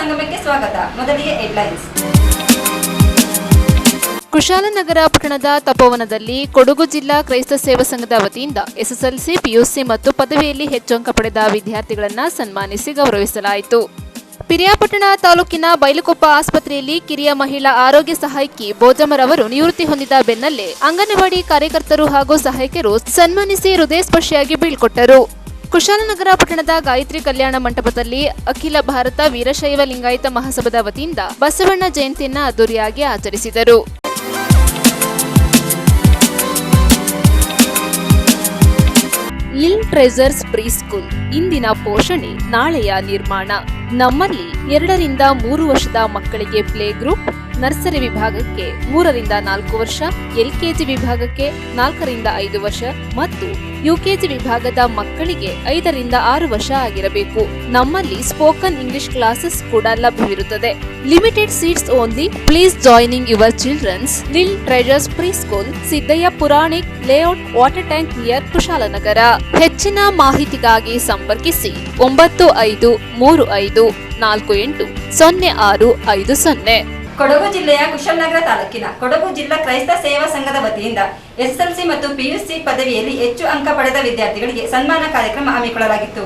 ಸಂಗಮಕ್ಕೆ ಸ್ವಾಗತ. ಮೊದಲಿಗೆ ಹೆಡ್ಲೈನ್ಸ್. ಕುಶಾಲನಗರ ಪಟ್ಟಣದ ತಪೋವನದಲ್ಲಿ ಕೊಡಗು ಜಿಲ್ಲಾ ಕ್ರೈಸ್ತ ಸೇವಾ ಸಂಘದ ವತಿಯಿಂದ ಎಸ್ಎಸ್ಎಲ್ಸಿ, ಪಿಯುಸಿ ಮತ್ತು ಪದವಿಯಲ್ಲಿ ಹೆಚ್ಚು ಅಂಕ ಪಡೆದ ವಿದ್ಯಾರ್ಥಿಗಳನ್ನು ಸನ್ಮಾನಿಸಿ ಗೌರವಿಸಲಾಯಿತು. ಪಿರಿಯಾಪಟ್ಟಣ ತಾಲೂಕಿನ ಬೈಲುಕೊಪ್ಪ ಆಸ್ಪತ್ರೆಯಲ್ಲಿ ಕಿರಿಯ ಮಹಿಳಾ ಆರೋಗ್ಯ ಸಹಾಯಕಿ ಬೋಜಮರವರು ನಿವೃತ್ತಿ ಹೊಂದಿದ ಬೆನ್ನಲ್ಲೇ ಅಂಗನವಾಡಿ ಕಾರ್ಯಕರ್ತರು ಹಾಗೂ ಸಹಾಯಕರು ಸನ್ಮಾನಿಸಿ ಹೃದಯಸ್ಪರ್ಶಿಯಾಗಿ ಬೀಳ್ಕೊಟ್ಟರು. ಕುಶಾಲನಗರ ಪಟ್ಟಣದ ಗಾಯತ್ರಿ ಕಲ್ಯಾಣ ಮಂಟಪದಲ್ಲಿ ಅಖಿಲ ಭಾರತ ವೀರಶೈವ ಲಿಂಗಾಯತ ಮಹಾಸಭಾದ ವತಿಯಿಂದ ಬಸವಣ್ಣ ಜಯಂತಿಯನ್ನು ಅದ್ದೂರಿಯಾಗಿ ಆಚರಿಸಿದರು. ಲಿಲ್ ಟ್ರೆಜರ್ಸ್ ಪ್ರೀ ಸ್ಕೂಲ್ ಇಂದಿನ ಪೋಷಣೆ ನಾಳೆಯ ನಿರ್ಮಾಣ. ನಮ್ಮಲ್ಲಿ 2 ರಿಂದ 3 ವರ್ಷದ ಮಕ್ಕಳಿಗೆ ಪ್ಲೇ ಗ್ರೂಪ್, ನರ್ಸರಿ ವಿಭಾಗಕ್ಕೆ 3 ರಿಂದ 4 ವರ್ಷ, ಎಲ್ಕೆಜಿ ವಿಭಾಗಕ್ಕೆ 4 ರಿಂದ 5 ವರ್ಷ ಮತ್ತು ಯುಕೆಜಿ ವಿಭಾಗದ ಮಕ್ಕಳಿಗೆ 5 ರಿಂದ 6 ವರ್ಷ ಆಗಿರಬೇಕು. ನಮ್ಮಲ್ಲಿ ಸ್ಪೋಕನ್ ಇಂಗ್ಲಿಷ್ ಕ್ಲಾಸಸ್ ಕೂಡ ಲಭ್ಯವಿರುತ್ತದೆ. Limited seats only. Please joining your childrens lil treasures pre school, Siddaiah Puranik layout, water tank near Kushalnagar. ಹೆಚ್ಚಿನ ಮಾಹಿತಿಗಾಗಿ ಸಂಪರ್ಕಿಸಿ 9535480650. ಕೊಡಗು ಜಿಲ್ಲೆಯ ಕುಶಾಲನಗರ ತಾಲೂಕಿನ ಕೊಡಗು ಜಿಲ್ಲಾ ಕ್ರೈಸ್ತ ಸೇವಾ ಸಂಘದ ವತಿಯಿಂದ ಎಸ್ಎಸ್ಎಲ್ಸಿ ಮತ್ತು ಪಿಯುಸಿ ಪದವಿಯಲ್ಲಿ ಹೆಚ್ಚು ಅಂಕ ಪಡೆದ ವಿದ್ಯಾರ್ಥಿಗಳಿಗೆ ಸನ್ಮಾನ ಕಾರ್ಯಕ್ರಮ ಹಮ್ಮಿಕೊಳ್ಳಲಾಗಿತ್ತು.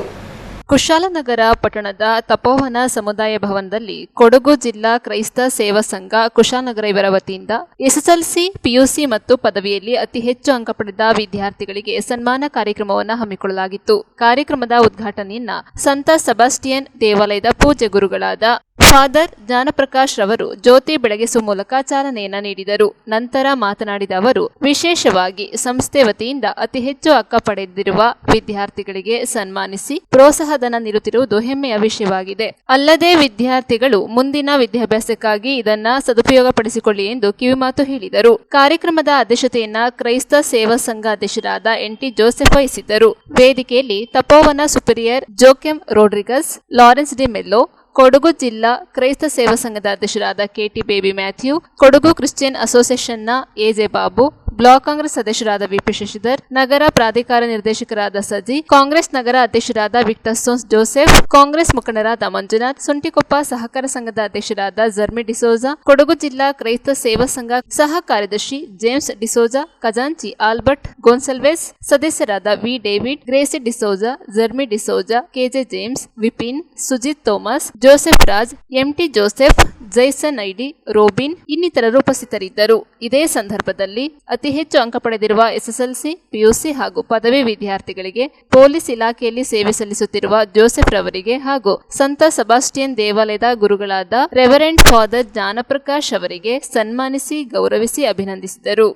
ಕುಶಾಲನಗರ ಪಟ್ಟಣದ ತಪೋವನ ಸಮುದಾಯ ಭವನದಲ್ಲಿ ಕೊಡಗು ಜಿಲ್ಲಾ ಕ್ರೈಸ್ತ ಸೇವಾ ಸಂಘ ಕುಶಾಲನಗರ ಇವರ ವತಿಯಿಂದ ಎಸ್ಎಸ್ಎಲ್ಸಿ, ಪಿಯುಸಿ ಮತ್ತು ಪದವಿಯಲ್ಲಿ ಅತಿ ಹೆಚ್ಚು ಅಂಕ ಪಡೆದ ವಿದ್ಯಾರ್ಥಿಗಳಿಗೆ ಸನ್ಮಾನ ಕಾರ್ಯಕ್ರಮವನ್ನು ಹಮ್ಮಿಕೊಳ್ಳಲಾಗಿತ್ತು. ಕಾರ್ಯಕ್ರಮದ ಉದ್ಘಾಟನೆಯನ್ನ ಸಂತ ಸೆಬಾಸ್ಟಿಯನ್ ದೇವಾಲಯದ ಪೂಜ್ಯ ಗುರುಗಳಾದ ಫಾದರ್ ಜ್ಞಾನಪ್ರಕಾಶ್ ರವರು ಜ್ಯೋತಿ ಬೆಳಗಿಸುವ ಮೂಲಕ ಚಾಲನೆಯನ್ನ ನೀಡಿದರು. ನಂತರ ಮಾತನಾಡಿದ ಅವರು, ವಿಶೇಷವಾಗಿ ಸಂಸ್ಥೆ ವತಿಯಿಂದ ಅತಿ ಹೆಚ್ಚು ಅಂಕ ಪಡೆದಿರುವ ವಿದ್ಯಾರ್ಥಿಗಳಿಗೆ ಸನ್ಮಾನಿಸಿ ಪ್ರೋತ್ಸಾಹಧನ ನೀಡುತ್ತಿರುವುದು ಹೆಮ್ಮೆಯ ವಿಷಯವಾಗಿದೆ. ಅಲ್ಲದೆ ವಿದ್ಯಾರ್ಥಿಗಳು ಮುಂದಿನ ವಿದ್ಯಾಭ್ಯಾಸಕ್ಕಾಗಿ ಇದನ್ನ ಸದುಪಯೋಗಪಡಿಸಿಕೊಳ್ಳಿ ಎಂದು ಕಿವಿಮಾತು ಹೇಳಿದರು. ಕಾರ್ಯಕ್ರಮದ ಅಧ್ಯಕ್ಷತೆಯನ್ನ ಕ್ರೈಸ್ತ ಸೇವಾ ಸಂಘ ಅಧ್ಯಕ್ಷರಾದ ಎನ್.ಟಿ. ಜೋಸೆಫ್ ವಹಿಸಿದ್ದರು. ವೇದಿಕೆಯಲ್ಲಿ Tapovana superior Joachim Rodrigues, Lawrence D Mello, Kodagu ಜಿಲ್ಲಾ ಕ್ರೈಸ್ತ ಸೇವಾ ಸಂಘದ ಅಧ್ಯಕ್ಷರಾದ K T. Baby Mathew, Kodagu Christian ಅಸೋಸಿಯೇಷನ್ನ ಎ.ಜೆ. ಬಾಬು, ಬ್ಲಾಕ್ ಕಾಂಗ್ರೆಸ್ ಅಧ್ಯಕ್ಷರಾದ ವಿ.ಪಿ. ಶಶಿಧರ್, ನಗರ ಪ್ರಾಧಿಕಾರ ನಿರ್ದೇಶಕರಾದ ಸಜಿ, ಕಾಂಗ್ರೆಸ್ ನಗರ ಅಧ್ಯಕ್ಷರಾದ ವಿಕ್ಟರ್ ಸೋನ್ಸ್ ಜೋಸೆಫ್, ಕಾಂಗ್ರೆಸ್ ಮುಖಂಡರಾದ ಮಂಜುನಾಥ್, ಸುಂಟಿಕೊಪ್ಪ ಸಹಕಾರ ಸಂಘದ ಅಧ್ಯಕ್ಷರಾದ ಜರ್ಮಿ ಡಿಸೋಜಾ, ಕೊಡಗು ಜಿಲ್ಲಾ ಕ್ರೈಸ್ತ ಸೇವಾ ಸಂಘ ಸಹ ಕಾರ್ಯದರ್ಶಿ ಜೇಮ್ಸ್ ಡಿಸೋಜಾ, ಖಜಾಂಚಿ ಆಲ್ಬರ್ಟ್ ಗೋನ್ಸಲ್ವೆಸ್, ಸದಸ್ಯರಾದ V. David, Gracy D'Souza, Jeremy D'Souza, K J James, Vipin, Sujith Thomas, Joseph Raj, M T Joseph, Jaison I D, Robin ಇನ್ನಿತರರು ಉಪಸ್ಥಿತರಿದ್ದರು. ಇದೇ ಸಂದರ್ಭದಲ್ಲಿ ಅತಿ ಹೆಚ್ಚು ಅಂಕ ಪಡೆದಿರುವ ಎಸ್ಎಸ್ಎಲ್ಸಿ, ಪಿಯುಸಿ ಹಾಗೂ ಪದವಿ ವಿದ್ಯಾರ್ಥಿಗಳಿಗೆ ಪೊಲೀಸ್ ಇಲಾಖೆಯಲ್ಲಿ ಸೇವೆ ಸಲ್ಲಿಸುತ್ತಿರುವ ಜೋಸೆಫ್ ರವರಿಗೆ ಹಾಗೂ ಸಂತ ಸೆಬಾಸ್ಟಿಯನ್ ದೇವಾಲಯದ ಗುರುಗಳಾದ ರೆವರೆಂಡ್ ಫಾದರ್ ಜ್ಞಾನಪ್ರಕಾಶ್ ಅವರಿಗೆ ಸನ್ಮಾನಿಸಿ ಗೌರವಿಸಿ ಅಭಿನಂದಿಸಿದರು.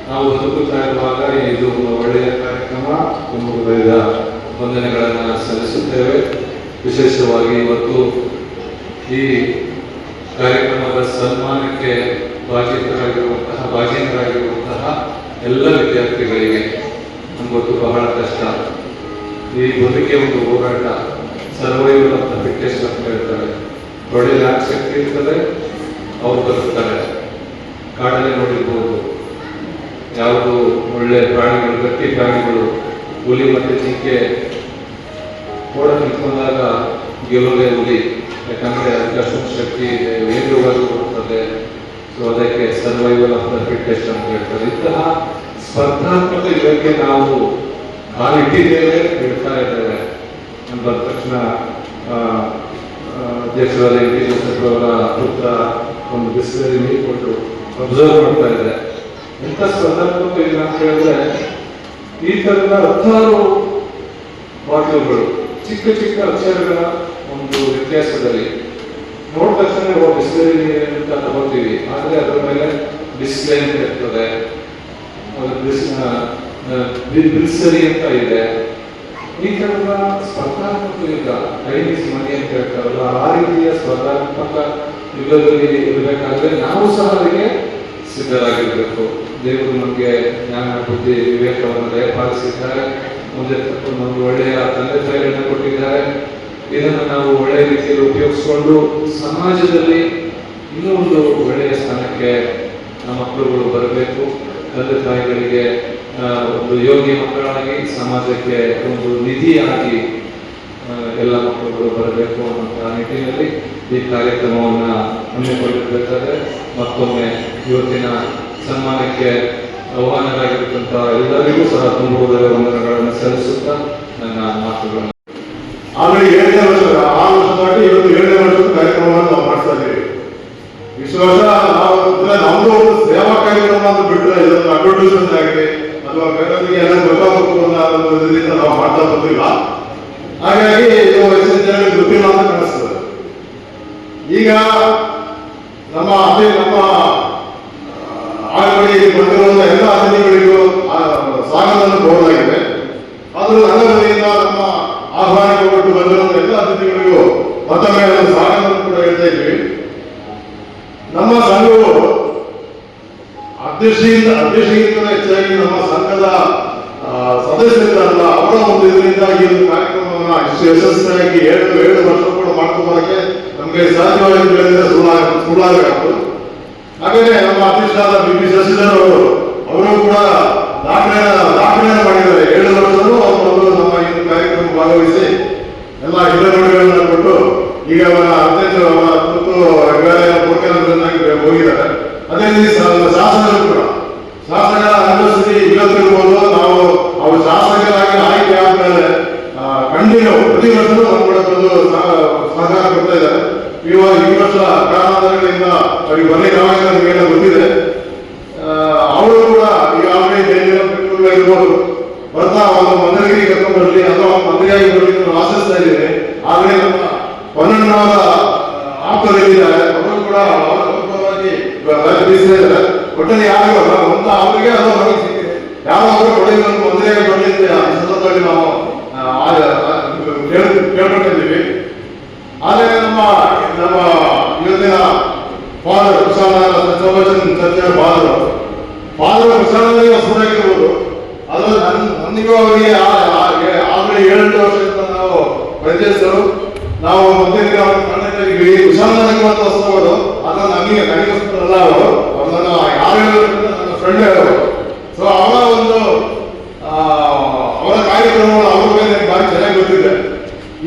ನಾವು ಬದುಕುತ್ತಾ ಇರುವಾಗ ಇದು ಒಂದು ಒಳ್ಳೆಯ ಕಾರ್ಯಕ್ರಮ. ತುಂಬ ಹೃದಯದ ವಂದನೆಗಳನ್ನು ಸಲ್ಲಿಸುತ್ತೇವೆ. ವಿಶೇಷವಾಗಿ ಇವತ್ತು ಈ ಕಾರ್ಯಕ್ರಮದ ಸನ್ಮಾನಕ್ಕೆ ಭಾಜನರಾಗಿರುವಂತಹ ಎಲ್ಲ ವಿದ್ಯಾರ್ಥಿಗಳಿಗೆ ನಮಗೊತ್ತು ಬಹಳ ಕಷ್ಟ. ಈ ಬದುಕೆ ಒಂದು ಹೋರಾಟ, ಸರ್ವೈವಲ್ ಆಫ್ ದ ಫಿಟ್ಟೆಸ್ಟ್ ಅಂತ ಹೇಳ್ತಾರೆ. ಒಳ್ಳೆಯ ಶಕ್ತಿ ಇರ್ತದೆ, ಅವ್ರು ಬದುಕ್ತಾರೆ. ಕಾಡಲ್ಲಿ ನೋಡಿರ್ಬೋದು, ಯಾವುದು ಒಳ್ಳೆ ಪ್ರಾಣಿಗಳು, ಗಟ್ಟಿ ಪ್ರಾಣಿಗಳು, ಹುಲಿ ಮತ್ತು ಜಿಂಕೆ ಓಡ ನಿಂತ್ಕೊಂಡಾಗ ಗೆಲ್ಲುವುದೇ ಹುಲಿ. ಯಾಕಂದರೆ ಅದಕ್ಕೆ ಅಷ್ಟೊಂದು ಶಕ್ತಿ ಇದೆ, ವೇಗವಾಗಿ ಬರುತ್ತದೆ. ಸೊ ಅದಕ್ಕೆ ಸರ್ವೈವಲ್ ಆಫ್ ದ ಫಿಟ್ಟೆಸ್ಟ್ ಅಂತ ಹೇಳ್ತಾರೆ. ಇಂತಹ ಸ್ಪರ್ಧಾತ್ಮಕ ಯುಗಕ್ಕೆ ನಾವು ಕಾಲಿಟ್ಟಿದ್ದೇವೆ, ಬಿಡ್ತಾ ಇದ್ದೇವೆ. ನಮ್ಮ ಬಂದ ತಕ್ಷಣ ಅಧ್ಯಕ್ಷರಾದ ಎಂ ಪಿ ಜೋಸೆಫ್ ಅವರ ಪುತ್ರ ಒಂದು ಬಿಸಿಲಲ್ಲಿ ನೀರು ಕೊಟ್ಟು ಅಬ್ಸರ್ವ್ ಮಾಡ್ತಾ ಇದೆ. ಎಂಥ ಸ್ಪರ್ಧಾತ್ಮಕ ಯುಗ ಅಂತ ಹೇಳಿದ್ರೆ, ಈ ಥರದ 10 ಬಾಟಲುಗಳು ಚಿಕ್ಕ ಚಿಕ್ಕ ಅಕ್ಷರಗಳ ಒಂದು ವ್ಯತ್ಯಾಸದಲ್ಲಿ ನೋಡಿದ ತಕ್ಷಣ ಬಿಸ್ಲರಿ ನೀರು ಅಂತ ತಗೋತೀವಿ. ಆದರೆ ಅದರ ಮೇಲೆ ಬಿಸ್ಲೆ ಅಂತ ಇರ್ತದೆ, ಬಿಲ್ಸರಿ ಅಂತ ಇದೆ. ಈ ಥರದ ಸ್ಪರ್ಧಾತ್ಮಕ ಯುಗ, ಟೈಮ್ ಇಸ್ ಮನಿ ಅಂತ ಹೇಳ್ತಾರಲ್ಲ, ಆ ರೀತಿಯ ಸ್ಪರ್ಧಾತ್ಮಕ ಯುಗದಲ್ಲಿ ಇರಬೇಕಾದ್ರೆ ನಾವು ಸಹ ಅದಕ್ಕೆ ಸಿದ್ಧರಾಗಿರ್ಬೇಕು. ದೇವರು ನಮಗೆ ಜ್ಞಾನ, ಬುದ್ಧಿ, ವಿವೇಕವನ್ನು ದಯಪಾಲಿಸಿದ್ದಾರೆ. ಮುಂದೆ ನಮಗೆ ಒಳ್ಳೆಯ ತಂದೆ ತಾಯಿಗಳನ್ನ ಕೊಟ್ಟಿದ್ದಾರೆ. ಇದನ್ನು ನಾವು ಒಳ್ಳೆಯ ರೀತಿಯಲ್ಲಿ ಉಪಯೋಗಿಸಿಕೊಂಡು ಸಮಾಜದಲ್ಲಿ ಇನ್ನೂ ಒಂದು ಒಳ್ಳೆಯ ಸ್ಥಾನಕ್ಕೆ ನಮ್ಮ ಮಕ್ಕಳುಗಳು ಬರಬೇಕು. ತಂದೆ ತಾಯಿಗಳಿಗೆ ಒಂದು ಯೋಗ್ಯ ಮಕ್ಕಳಾಗಿ, ಸಮಾಜಕ್ಕೆ ಒಂದು ನಿಧಿಯಾಗಿ ಎಲ್ಲ ಮಕ್ಕಳುಗಳು ಬರಬೇಕು ಅನ್ನುವಂಥ ನಿಟ್ಟಿನಲ್ಲಿ ಈ ಕಾರ್ಯಕ್ರಮವನ್ನು ಹಮ್ಮಿಕೊಂಡಿರಬೇಕಾದ್ರೆ ಮತ್ತೊಮ್ಮೆ ಇವತ್ತಿನ ಸನ್ಮಾನಕ್ಕೆ ಆಹ್ವಾನರಾಗಿರ್ತಕ್ಕಂಥ ಎಲ್ಲರಿಗೂ ಸಹ ತುಂಬುವುದರ ವಂದನೆಗಳನ್ನು ಸಲ್ಲಿಸುತ್ತಾ ನನ್ನ ಮಾತುಗಳನ್ನು ಆಲ್ರೆಡಿ 7ನೇ ವರ್ಷ, 6 ವರ್ಷ ದಾಟಿ ಇವತ್ತು 7ನೇ ವರ್ಷದ ಕಾರ್ಯಕ್ರಮವನ್ನು ನಾವು ಮಾಡ್ತಾ ಇದ್ದೀವಿ. ಇಷ್ಟು ವರ್ಷ ನಾವು ನಮ್ದು ಒಂದು ಸೇವಾ ಕಾರ್ಯಕ್ರಮ ಅಂತ ಬಿಟ್ಟರೆ ಇದೊಂದು ಅಡ್ವರ್ಟೈಸ್ಮೆಂಟ್ ಆಗಿದೆ ಅಥವಾ ಬೇರೆಯವರಿಗೆ ಎಲ್ಲ ಗೊತ್ತಾಗಬೇಕು ಅನ್ನೋ ಇದರಿಂದ ನಾವು ಮಾಡ್ತಾ ಬಂದಿಲ್ಲ. ಹಾಗಾಗಿ ಇದು ವಯಸ್ಸಿನ ಜನರಿಗೆ ಗೊತ್ತಿಲ್ಲ ಅಂತ ಕಾಣಿಸ್ತದೆ. ಈಗ ನಮ್ಮ ಆಗಲಿ ಬಂದಿರುವಂತಹ ಎಲ್ಲ ಅತಿಥಿಗಳಿಗೂ ಸ್ವಾಗತವನ್ನು ಕೋರಲಾಗಿದೆ. ಆದರೂ ನನ್ನ ವತಿಯಿಂದ ನಮ್ಮ ಆಹ್ವಾನಕ್ಕೆ ಕೊಟ್ಟು ಬಂದಿರುವಂತಹ ಎಲ್ಲ ಅತಿಥಿಗಳಿಗೂ ಮತ್ತೊಮ್ಮೆ ಸ್ವಾಗತವನ್ನು ಕೂಡ ಹೇಳ್ತಾ ಇದ್ವಿ. ನಮ್ಮ ಸಂಘವು ಅಧ್ಯಕ್ಷರಿಗಿಂತ ಹೆಚ್ಚಾಗಿ ನಮ್ಮ ಸಂಘದ ಸದಸ್ಯರಿದ್ದಾರಲ್ಲ, ಅವರ ಒಂದು ಇದರಿಂದ ಈ ಒಂದು ಕಾರ್ಯಕ್ರಮವನ್ನು ಇಷ್ಟು ಯಶಸ್ವಿಯಾಗಿ 7 ವರ್ಷ ಕೂಡ ಮಾಡ್ಕೊಂಬರಕ್ಕೆ ನಮಗೆ ಸಾಧ್ಯವಾಗಿದ್ದರಿಂದ ಸುಳ್ಳಾಗಬೇಕು. ಹಾಗೆಯೇ ನಮ್ಮ ಅಧ್ಯಕ್ಷರಾದ ಬಿ ಶಶಿಧರ್ ಅವರು ಕೂಡ ದಾಖಲೆಯನ್ನು ಮಾಡಿದ್ದಾರೆ. 7 ವರ್ಷದಲ್ಲೂ ಅವರು ನಮ್ಮ ಈ ಕಾರ್ಯಕ್ರಮ ಭಾಗವಹಿಸಿ ಎಲ್ಲ ಹಿರಿಯರುಗಳನ್ನು ಕೊಟ್ಟು ಈಗ ಅವರ ಅಧ್ಯಕ್ಷರು ಕುರಿತು ಮುಖ್ಯಮಂತ್ರಿಯನ್ನಾಗಿ ಹೋಗಿದ್ದಾರೆ. ಅದೇ ರೀತಿ ಶಾಸಕರು ಕೂಡ, ಶಾಸಕರ ಅನುಪಸ್ಥಿತಿ ಇವತ್ತಿರ್ಬೋದು, ನಾವು ಅವರು ಶಾಸಕರಾಗಿ ಆಯ್ಕೆ ಆದ್ಮೇಲೆ ಕಂಟಿನ್ಯೂ ಪ್ರತಿ ವರ್ಷವೂ ನಮ್ಮ ಕೂಡ ಬಂದು ಸಹಕಾರ ಕೊಡ್ತಾ ಇದ್ದಾರೆ. ಈ ವರ್ಷ ಕಾರಣಾಂತರಗಳಿಂದ ಅವರಿಗೆ ಬರಲಿಕ್ಕೆ ನಮಗೆಲ್ಲ ಗೊತ್ತಿದೆ. ಅವರು ಕೂಡ ಈಗಾಗಲೇ ಬೆಂಗಳೂರು ಇರ್ಬೋದು ಬರ್ತಾ ಒಂದು ಮಂತ್ರಿಗೆ ಕರ್ಕೊಂಡು ಬರಲಿ ಅಥವಾ ಮಂತ್ರಿಯಾಗಿ ಬರಲಿ ನಾವು ಆಶಿಸ್ತಾ ಇದ್ದೇವೆ. ಆಗಲೇ ನಮ್ಮ ಪೊನ್ನಣ್ಣವರ ಆಪ್ತರಿದ್ದಾರೆ, ಅವರು ಕೂಡ ಅವರವಾಗಿ ಬೀಸಿದ್ದಾರೆ. ಒಟ್ಟಲ್ಲಿ ಯಾರು ಒಂದು ಅವರಿಗೆ ಅದು ನಮಗೆ ಸಿಕ್ಕಿದೆ. ಯಾರಾದರೂ ಒಳ್ಳೆಯ ಮಂತ್ರಿಯಾಗಿ ಬರಲಿ ಅಂತ ಈ ಸಂದರ್ಭದಲ್ಲಿ ನಾವು ಕೇಳ್ಕೊಂಡಿದ್ದೀವಿ. ಆದರೆ ನಮ್ಮ ಇವತ್ತಿನ ಫಾದರ್ ಕುಶಾಲನಗರ ಚರ್ಚೆಯ ಫಾದರ್ ಕುಶಾಲನಗರ ಸುರಾಗಿರ್ಬೋದು. ಅದು ನನಗೂ ಅವರಿಗೆ ಆಲ್ರೆಡಿ 7 ವರ್ಷದಿಂದ ನಾವು ಪರಿಚಯಿಸಿದರು. ನಾವು ಮೊದಲಿಗೆ ಅವರು ಕಂಡಿದ್ದೀವಿ. ಕುಶಾಲನಗರ ಉತ್ಸವಗಳು ಅದು ನನಗೋಸ್ಕರಲ್ಲ, ಅವರು ನನ್ನ ನನ್ನ ಫ್ರೆಂಡ್ ಅವರು. ಸೊ ಅವರ ಕಾರ್ಯಕ್ರಮಗಳು ಅವ್ರ ಮೇಲೆ ಭಾರಿ ಚೆನ್ನಾಗಿ ಗೊತ್ತಿದೆ.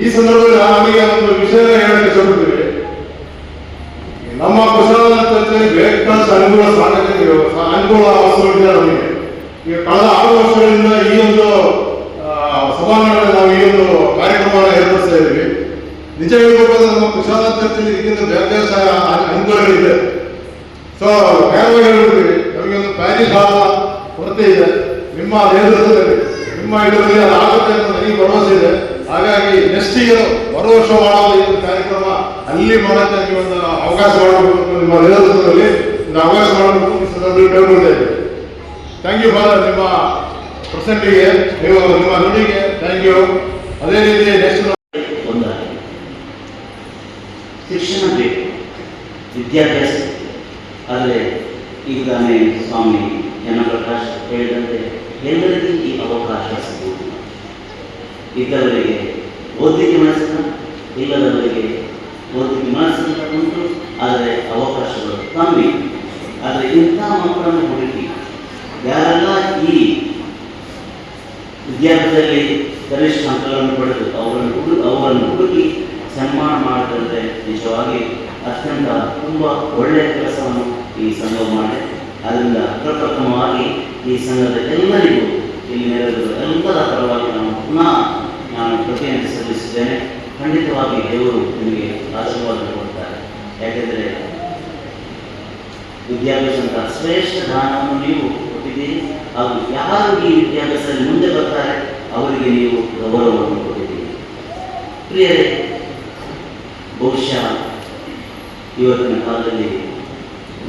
ಈ ಸಂದರ್ಭದಲ್ಲಿ ನಮಗೆ ಒಂದು ವಿಷಯ ಹೇಳಕ್ಕೆ ಇಷ್ಟಪಡ್ತೀವಿ. ನಮ್ಮ ಕುಶಾಲನಗರ ಚರ್ಚೆಯಲ್ಲಿ ಬೇಕಾದಷ್ಟು ಅನುಕೂಲ ಅವಸ್ಥೆಗಳಿದೆ ನಮಗೆ. ಈಗ ಕಳೆದ 6 ವರ್ಷಗಳಿಂದ ಈ ಒಂದು ಸಭಾಂಗಣದಲ್ಲಿ ನಾವು ಈ ಒಂದು ಕಾರ್ಯಕ್ರಮವನ್ನು ಏರ್ಪಡಿಸ್ತಾ ಇದ್ದೀವಿ. ನಿಜ ಹೇಳ್ಬೇಕಂದ್ರೆ ನಮ್ಮ ಕುಶಾಲನಗರ ಚರ್ಚೆಯಲ್ಲಿ ಇದಕ್ಕಿಂತ ಬೇರೆ ಅನುಕೂಲಗಳಿದೆ. ಸೊ ನೇರವಾಗಿ ಹೇಳ್ಬಿಡ್ತೀವಿ, ನಮಗೆ ಒಂದು ಪ್ಯಾರಿಸ್ ಹಾಲ್ ಕೊರತೆ ಇದೆ. ನಿಮ್ಮ ನೇತೃತ್ವದಲ್ಲಿ ನಿಮ್ಮ ಇದರಲ್ಲಿ ಅದು ಆಗುತ್ತೆ ಅಂತ ನನಗೆ ಭರವಸೆ ಇದೆ. ಹಾಗಾಗಿ ನೆಕ್ಸ್ಟ್ ಇಯರ್ ಬರೋ ವರ್ಷ ಮಾಡುವ ಈ ಕಾರ್ಯಕ್ರಮ ಅಲ್ಲಿ ಮಾಡೋಕ್ಕೆ ನಿಮಗೆ ಒಂದು ಅವಕಾಶ ಮಾಡಬೇಕು, ನಿಮ್ಮ ನೇತೃತ್ವದಲ್ಲಿ ಒಂದು ಅವಕಾಶ ಮಾಡಬೇಕು ಈ ಸಂದರ್ಭದಲ್ಲಿ ಕೇಳ್ಕೊಳ್ತಾ ಇದ್ದೇವೆ. ಥ್ಯಾಂಕ್ ಯು ಫಾದರ್, ನಿಮ್ಮ ಪ್ರೆಸೆಂಟಿಗೆ, ನೀವು ನಿಮ್ಮ ನುಡಿಗೆ ಥ್ಯಾಂಕ್ ಯು. ಅದೇ ರೀತಿ ನೆಕ್ಸ್ಟ್ ಒಂದಾಗಿದೆ. ಶಿಕ್ಷಣ ಬೇಕು, ವಿದ್ಯಾಭ್ಯಾಸ. ಆದರೆ ಈಗ ತಾನೇ ಸ್ವಾಮಿ ಜನಪ್ರಕಾಶ್ ಹೇಳಿದಂತೆ ಎಲ್ಲರಿಗೂ ಈ ಅವಕಾಶ ಸಿಗುವುದು. ಇದ್ದವರಿಗೆ ಓದಲಿಕ್ಕೆ ಮನಸ್ಸಿನ, ಇಲ್ಲದವರಿಗೆ ಓದಲಿಕ್ಕೆ ಮನಸ್ಸಿನ ಉಂಟು, ಆದರೆ ಅವಕಾಶಗಳು ಕಮ್ಮಿ. ಆದರೆ ಇಂಥ ಮಕ್ಕಳನ್ನು ಹುಡುಕಿ ಯಾರೆಲ್ಲ ಈ ವಿದ್ಯಾರ್ಥಿಯಲ್ಲಿ ಗರಿಷ್ಠ ಅಂಕಗಳನ್ನು ಪಡೆದು ಅವರನ್ನು ಹುಡುಕಿ ಸನ್ಮಾನ ಮಾಡಿದ್ರೆ ನಿಜವಾಗಿ ಅತ್ಯಂತ ತುಂಬ ಒಳ್ಳೆಯ ಕೆಲಸವನ್ನು ಈ ಸಂಘ ಮಾಡಿದೆ. ಅದರಿಂದ ಪ್ರಪ್ರಥಮವಾಗಿ ಈ ಸಂಘದ ಎಲ್ಲರಿಗೂ ಇಲ್ಲಿ ನೆರೆದಿರುವ ಎಲ್ಲರ ಪರವಾಗಿ ನಾನು ಕೃತಿಯನ್ನು ಸಲ್ಲಿಸಿದ್ದೇನೆ. ಖಂಡಿತವಾಗಿ ದೇವರು ನಿಮಗೆ ಆಶೀರ್ವಾದ ಕೊಡ್ತಾರೆ. ಯಾಕೆಂದರೆ ವಿದ್ಯಾಭ್ಯಾಸದ ಶ್ರೇಷ್ಠ ದಾನವನ್ನು ನೀವು ಕೊಟ್ಟಿದ್ದೀರಿ. ಹಾಗೂ ಯಾರು ಈ ವಿದ್ಯಾಭ್ಯಾಸದಲ್ಲಿ ಮುಂದೆ ಬರ್ತಾರೆ ಅವರಿಗೆ ನೀವು ಗೌರವವನ್ನು ಕೊಟ್ಟಿದ್ದೀರಿ. ಪ್ರಿಯರೇ, ಬಹುಶಃ ಇವತ್ತಿನ ಕಾಲದಲ್ಲಿ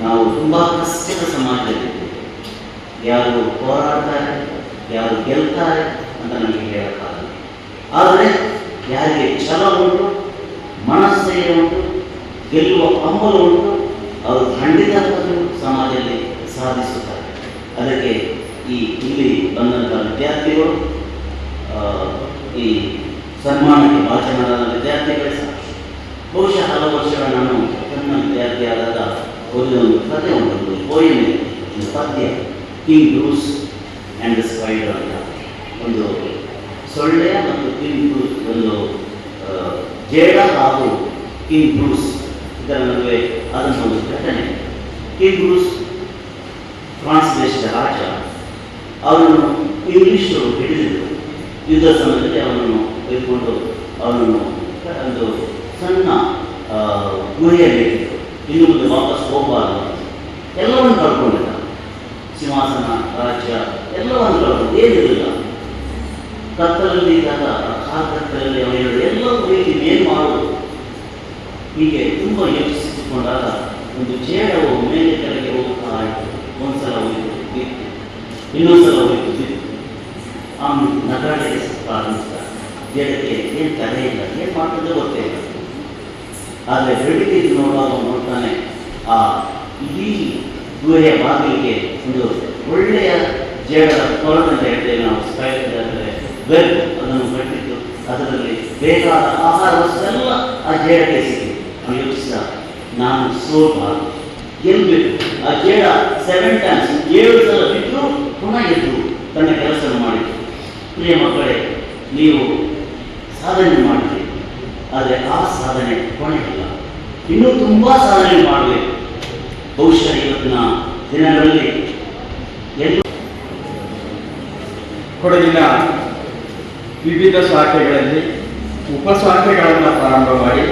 ನಾವು ತುಂಬ ಕಷ್ಟದ ಸಮಾಜದಲ್ಲಿದ್ದೇವೆ. ಯಾರು ಹೋರಾಡ್ತಾರೆ, ಯಾರು ಗೆಲ್ತಾರೆ ಅಂತ ನನಗೆ ಹೇಳಕ್ಕಾಗಲ್ಲ. ಆದರೆ ಯಾರಿಗೆ ಛಲ ಉಂಟು, ಮನಸ್ಥೈರ್ಯ ಉಂಟು, ಗೆಲ್ಲುವ ಹಂಬಲ ಉಂಟು, ಅವರು ಖಂಡಿತವಾಗಿಯೂ ಸಮಾಜದಲ್ಲಿ ಸಾಧಿಸುತ್ತಾರೆ. ಅದಕ್ಕೆ ಇಲ್ಲಿ ಬಂದಂಥ ವಿದ್ಯಾರ್ಥಿಗಳು, ಈ ಸನ್ಮಾನಕ್ಕೆ ಭಾಷಣದ ವಿದ್ಯಾರ್ಥಿಗಳೇ ಸಾಕ್ಷಿ. ಬಹುಶಃ ಹಲವು ವರ್ಷಗಳ ನಾನು ಸಣ್ಣ ವಿದ್ಯಾರ್ಥಿಯಾದಾಗ ಓದಿದ ಒಂದು ಕಥೆ ಉಂಟು, ಪೋಯಮ್, ಒಂದು ಪದ್ಯ, king Bruce and the spider ಅಂತ. ಒಂದು ಸೊಳ್ಳೆಯ ಮತ್ತು ಕಿಂಗ್ ಬ್ರೂಸ್, ಒಂದು ಜೇಡ ಹಾಗೂ ಕಿಂಗ್ ಬ್ರೂಸ್ ಇದರ ನಡುವೆ ಆದಂಥ ಒಂದು ಘಟನೆ. ಕಿಂಗ್ ಬ್ರೂಸ್ ಫ್ರಾನ್ಸ್ ದೇಶದ ರಾಜ. ಅವನನ್ನು ಇಂಗ್ಲಿಷರು ಹಿಡಿದಿದ್ದರು. ಯುದ್ಧ ಸಮಯದಲ್ಲಿ ಅವನನ್ನು ತೆಗೆದುಕೊಂಡು ಅವನನ್ನು ಒಂದು ಸಣ್ಣ ಗುಹೆಯಲ್ಲಿ ಇಟ್ಟಿದ್ದರು. ಇನ್ನು ಮುಂದೆ ವಾಪಸ್ ಹೋಗಬಾರದು. ಎಲ್ಲವನ್ನು ಕಳ್ಕೊಂಡಿದ್ದ. ಸಿಂಹಾಸನ, ರಾಜ್ಯ ಎಲ್ಲವನ್ನು ಕಳ್ಕೊಂಡು ಏನಿರಲಿಲ್ಲ. ಕತ್ತಲಲ್ಲಿ ಇದ್ದಾಗ ಆ ಕತ್ತಲಲ್ಲಿ ಅವನು ಎಲ್ಲವೂ ರೀತಿ ಏನು ಮಾಡುವುದು ಹೀಗೆ ತುಂಬ ಯೋಚಿಸಿಕೊಂಡಾಗ ಒಂದು ಜೇಡವು ಮೇಲೆ ಕೆಳಗೆ ಹೋಗ್ತಾ ಇತ್ತು. ಒಂದ್ಸಲ ಹೋಯಿತು ಬಿತ್ತು, ಇನ್ನೊಂದ್ಸಲ ಹೋಯಿತು ಬಿತ್ತು. ಆ ನಗಾಡಿಗೆ ಪ್ರಾರಂಭಿಸ್ತಾರೆ. ಜೇಡಕ್ಕೆ ಏನು ಕಥೆ ಇಲ್ಲ, ಏನು ಮಾಡ್ತದೆ ಗೊತ್ತೇ ಇಲ್ಲ. ಆದರೆ ಬೆಳಗ್ಗೆ ನೋಡುವಾಗ ನೋಡ್ತಾನೆ ಆ ಇಡೀ ಗುಹೆಯ ಬಾಗಿಲಿಗೆ ಒಂದು ಒಳ್ಳೆಯ ಜೇಡದ ಕೊರಡು ಅಂತ ಹೇಳ್ತೇವೆ ನಾವು, ಸ್ಪೈಡರ್ ವೆಬ್ ಅದನ್ನು ಕಟ್ಟಿದ್ದು, ಅದರಲ್ಲಿ ಬೇಕಾದ ಆಹಾರ ವಸ್ತುವೆಲ್ಲ ಆ ಜೇಡಕ್ಕೆ ಸಿಕ್ಕಿತು. ಅವನು ಯೋಚಿಸಿದ, ನಾನು ಸೋಲ್ಬಾರದು, ಗೆಲ್ಲಬೇಕು. ಆ ಜೇಡ 7 times 7 ಸಲ ಬಿಟ್ಟು ಪುನಃ ಎದ್ದು ತನ್ನ ಕೆಲಸವನ್ನು ಮಾಡಿತು. ಪ್ರಿಯ ಮಕ್ಕಳೇ, ನೀವು ಸಾಧನೆ ಮಾಡಿದ್ದೀರಿ, ಆದರೆ ಆ ಸಾಧನೆ ಕೊನೆಯಿಲ್ಲ. ಇನ್ನೂ ತುಂಬ ಸಾಧನೆ ಮಾಡಬೇಕು. ಬಹುಶಃ ಇವತ್ತಿನ ದಿನಗಳಲ್ಲಿ ಕೊಡಗಿನ ವಿವಿಧ ಶಾಖೆಗಳಲ್ಲಿ ಉಪಶಾಖೆಗಳನ್ನು ಪ್ರಾರಂಭ ಮಾಡಿ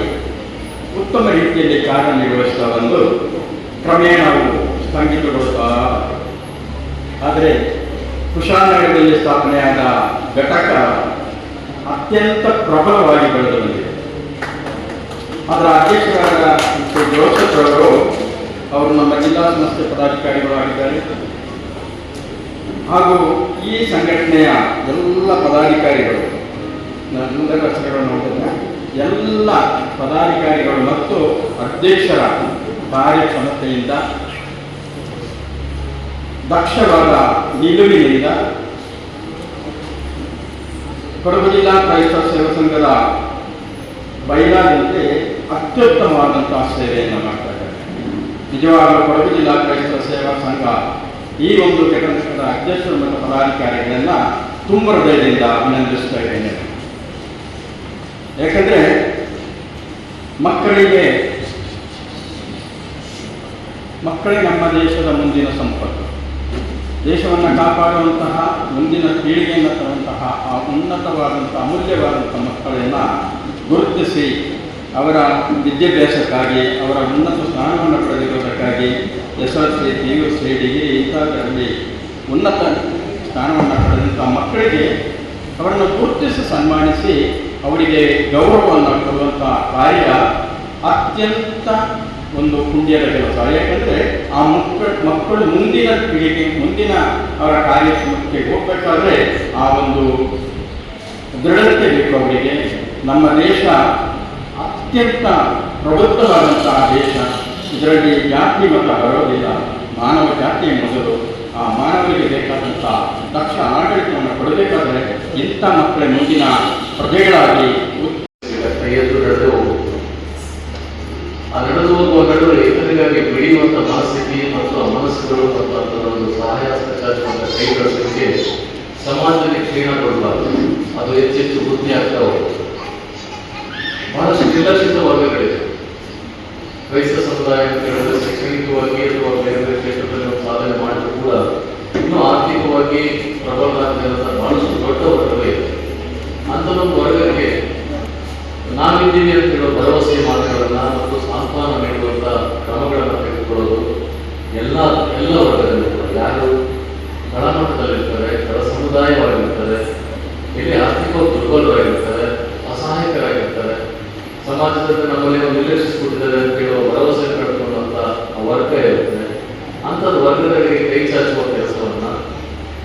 ಉತ್ತಮ ರೀತಿಯಲ್ಲಿ ಕಾರ್ಯನಿರ್ವಹಿಸ್ತಾ ಬಂದು ಕ್ರಮೇಣವು ಸ್ಥಗಿತಗೊಳ್ಳುತ್ತಾ. ಆದರೆ ಕುಶಾಲನಗರದಲ್ಲಿ ಸ್ಥಾಪನೆಯಾದ ಘಟಕ ಅತ್ಯಂತ ಪ್ರಬಲವಾಗಿ ಬೆಳೆದು ಬಂದಿದೆ. ಅದರ ಅಧ್ಯಕ್ಷರಾದ ಶ್ರೀ ಜೋಸೆಫ್ ಅವರು ನಮ್ಮ ಜಿಲ್ಲಾ ಸಂಸ್ಥೆ ಪದಾಧಿಕಾರಿಗಳು ಆಗಿದ್ದಾರೆ. ಹಾಗೂ ಈ ಸಂಘಟನೆಯ ಎಲ್ಲ ಪದಾಧಿಕಾರಿಗಳು, ನನ್ನ ಹೆಸರುಗಳನ್ನು ನೋಡಿದ್ರೆ ಎಲ್ಲ ಪದಾಧಿಕಾರಿಗಳು ಮತ್ತು ಅಧ್ಯಕ್ಷರ ಕಾರ್ಯಕ್ಷಮತೆಯಿಂದ, ದಕ್ಷವಾದ ನಿಲುವಿನಿಂದ ಕೊಡಗು ಜಿಲ್ಲಾ ಕ್ರೈಸ್ತ ಸೇವಾ ಸಂಘದ ಬೈಲಾದಂತೆ ಅತ್ಯುತ್ತಮವಾದಂತಹ ಸೇವೆಯನ್ನು ಮಾಡ್ತಾ ಇದ್ದಾರೆ. ನಿಜವಾಗಲೂ ಕೊಡಗು ಜಿಲ್ಲಾ ಕ್ರೈಸ್ತ ಸೇವಾ ಸಂಘ ಈ ಒಂದು ಘಟಕದ ಅಧ್ಯಕ್ಷರು ಮತ್ತು ಪದಾಧಿಕಾರಿಗಳನ್ನ ತುಂಬ ಹೃದಯದಿಂದ ಅಭಿನಂದಿಸ್ತಾ ಇದ್ದೇನೆ. ಯಾಕಂದರೆ ಮಕ್ಕಳೇ ನಮ್ಮ ದೇಶದ ಮುಂದಿನ ಸಂಪತ್ತು. ದೇಶವನ್ನು ಕಾಪಾಡುವಂತಹ, ಮುಂದಿನ ಪೀಳಿಗೆಯನ್ನು ತರುವಂತಹ ಆ ಉನ್ನತವಾದಂಥ ಅಮೂಲ್ಯವಾದಂಥ ಮಕ್ಕಳನ್ನು ಗುರುತಿಸಿ ಅವರ ವಿದ್ಯಾಭ್ಯಾಸಕ್ಕಾಗಿ, ಅವರ ಉನ್ನತ ಸ್ಥಾನವನ್ನು ಪಡೆದಿರುವುದಕ್ಕಾಗಿ SLC, PUC, ಡಿಗ್ರಿ ಇಂಥದ್ರಲ್ಲಿ ಉನ್ನತ ಸ್ಥಾನವನ್ನು ಪಡೆದಂಥ ಮಕ್ಕಳಿಗೆ ಅವರನ್ನು ಗುರುತಿಸಿ ಸನ್ಮಾನಿಸಿ ಅವರಿಗೆ ಗೌರವವನ್ನು ಕೊಡುವಂಥ ಕಾರ್ಯ ಅತ್ಯಂತ ಒಂದು ಪುಣ್ಯದ ಕೆಲಸ. ಯಾಕಂದರೆ ಆ ಮಕ್ಕಳು ಮುಂದಿನ ಪೀಳಿಗೆ, ಮುಂದಿನ ಅವರ ಕಾರ್ಯಕ್ಷಮತೆಗೆ ಹೋಗಬೇಕಾದ್ರೆ ಆ ಒಂದು ದೃಢತೆ ಬೇಕು ಅವರಿಗೆ. ನಮ್ಮ ದೇಶ ಅತ್ಯಂತ ಪ್ರಬುದ್ಧವಾದಂತಹ ದೇಶ. ಇದರಲ್ಲಿ ಜಾತಿ ಮತ ಬರೋದಿಲ್ಲ. ಮಾನವ ಜಾತಿಯ ಮೊದಲು. ಆ ಮಾನವರಿಗೆ ಬೇಕಾದಂಥ ದಕ್ಷ ಆಡಳಿತವನ್ನು ಕೊಡಬೇಕಾದ್ರೆ ಇಂಥ ಮಕ್ಕಳ ಮುಂದಿನ ಪ್ರಜೆಗಳಾಗಿ ಕೈಯೆದ್ದು ನಡೆದು ಆ ನಡೆದು ಹೋಗುವ ನಡುವೆ ಇತರಿಗಾಗಿ ಬೆಳೆಯುವಂಥ ಮನಸ್ಥಿತಿ ಮತ್ತು ಆ ಮನಸ್ಸುಗಳು ಮತ್ತು ಅದರ ಒಂದು ಸಹಾಯ ಚಾಚುವಂಥ ಕೈಗೊಳಿಸಲಿಕ್ಕೆ ಸಮಾಜದಲ್ಲಿ ಕ್ಷೀಣ ಕೊಡಬಾರ್ದು. ಅದು ಹೆಚ್ಚೆಚ್ಚು ಬುದ್ಧಿ ಆಗ್ತಾ ಹೋಗುತ್ತೆ. ಬಹಳಷ್ಟು ನಿರ್ಲಕ್ಷಿತ ವರ್ಗಗಳಿವೆ. ಕ್ರೈಸ್ತ ಸಮುದಾಯ ಅಂತ ಹೇಳಿದ್ರೆ ಶೈಕ್ಷಣಿಕವಾಗಿ ಅಥವಾ ಬೇರೆ ಬೇರೆ ಕ್ಷೇತ್ರದಲ್ಲಿ ಒಂದು ಸಾಧನೆ ಮಾಡಿದ್ರು ಕೂಡ ಇನ್ನೂ ಆರ್ಥಿಕವಾಗಿ ಪ್ರಬಲರಾಗದಂಥ ಬಹಳಷ್ಟು ದೊಡ್ಡ ವರ್ಗವೇ ಇದೆ. ಅಂಥ ಒಂದು ವರ್ಗಕ್ಕೆ ನಾವಿದ್ದೀವಿ ಅಂತ ಹೇಳೋ ಭರವಸೆಯ ಮಾತುಗಳನ್ನು ಮತ್ತು ಸಾಂತ್ವನ ನೀಡುವಂಥ ಕ್ರಮಗಳನ್ನು ತೆಗೆದುಕೊಳ್ಳೋದು ಎಲ್ಲ ವರ್ಗದಲ್ಲೂ ಕೂಡ, ಯಾರು ತಳಮಟ್ಟದಲ್ಲಿರ್ತಾರೆ, ತಳ ಸಮುದಾಯವಾಗಿರ್ತಾರೆ, ಇಲ್ಲಿ ಆರ್ಥಿಕವಾಗಿ ದುರ್ಬಲರಾಗಿರ್ತಾರೆ, ಅಸಹಾಯಕರಾಗಿರ್ತಾರೆ, ಸಮಾಜದಲ್ಲಿ ನಮ್ಮಲ್ಲಿ ಒಂದು ನಿರ್ಲಕ್ಷಿಸಿಬಿಟ್ಟಿದ್ದಾರೆ ಅಂತ ಹೇಳುವ ಭರವಸೆ ಕಳ್ಕೊಂಡಂಥ ವರ್ಗ ಇರುತ್ತೆ. ಅಂಥದ್ದು ವರ್ಗಗಳಿಗೆ ಕೈ ಚಾಚುವ ಕೆಲಸವನ್ನು,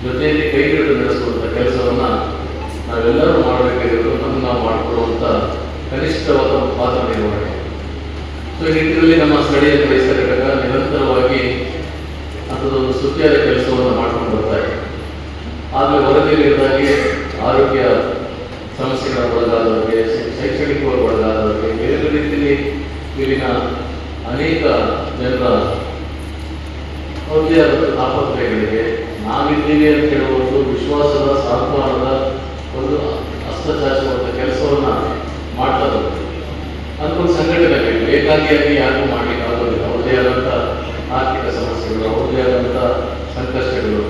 ಜೊತೆಯಲ್ಲಿ ಕೈ ಹಿಡಿದು ನಡೆಸುವಂಥ ಕೆಲಸವನ್ನು ನಾವೆಲ್ಲರೂ ಮಾಡಬೇಕಾಗಿರೋದು ನಮ್ಗೆ ನಾವು ಮಾಡಿಕೊಳ್ಳುವಂಥ ಕನಿಷ್ಠವಾದ ಪಾತ್ರ ನಿರ್ವಹಣೆ. ಸೊ ಈ ನಿಟ್ಟಿನಲ್ಲಿ ನಮ್ಮ ಸ್ಥಳೀಯ ಕ್ರೈಸ್ತ ಘಟಕ ನಿರಂತರವಾಗಿ ಅಂಥದ್ದೊಂದು ಸುದ್ದಿಯಾದ ಕೆಲಸವನ್ನು ಮಾಡ್ಕೊಂಡು ಬರ್ತಾ ಇದೆ. ಆದರೆ ವರದಿಯಲ್ಲಿದ್ದಾಗೆ ಆರೋಗ್ಯ ಸಮಸ್ಯೆಗಳ ಒಳಗಾದವರಿಗೆ, ಶೈಕ್ಷಣಿಕವಾಗಿ ಒಳಗಾದವರಿಗೆ, ಬೇರೆ ರೀತಿಯಲ್ಲಿ ಇಲ್ಲಿನ ಅನೇಕ ಜನರ ಅವ್ರದ್ದೇ ಆದ ತಾಪತ್ರಯಗಳಿಗೆ ನಾವಿದ್ದೀವಿ ಅಂತ ಹೇಳುವ ಒಂದು ವಿಶ್ವಾಸದ, ಸಾಂತ್ವನದ ಒಂದು ಹಸ್ತಚಾಚುವಂಥ ಕೆಲಸವನ್ನು ಮಾಡ್ತಾ ಬರ್ತೀವಿ. ಅದಕ್ಕೊಂದು ಸಂಘಟನೆ ಬೇಕು. ಏಕಾಂಗಿಯಾಗಿ ಯಾರಿಗೂ ಮಾಡಲಿಕ್ಕೆ ಆಗೋದಿಲ್ಲ. ಅವ್ರದ್ದೇ ಆದಂಥ ಆರ್ಥಿಕ ಸಮಸ್ಯೆಗಳು, ಅವ್ರದ್ದೇ ಆದಂಥ ಸಂಕಷ್ಟಗಳು.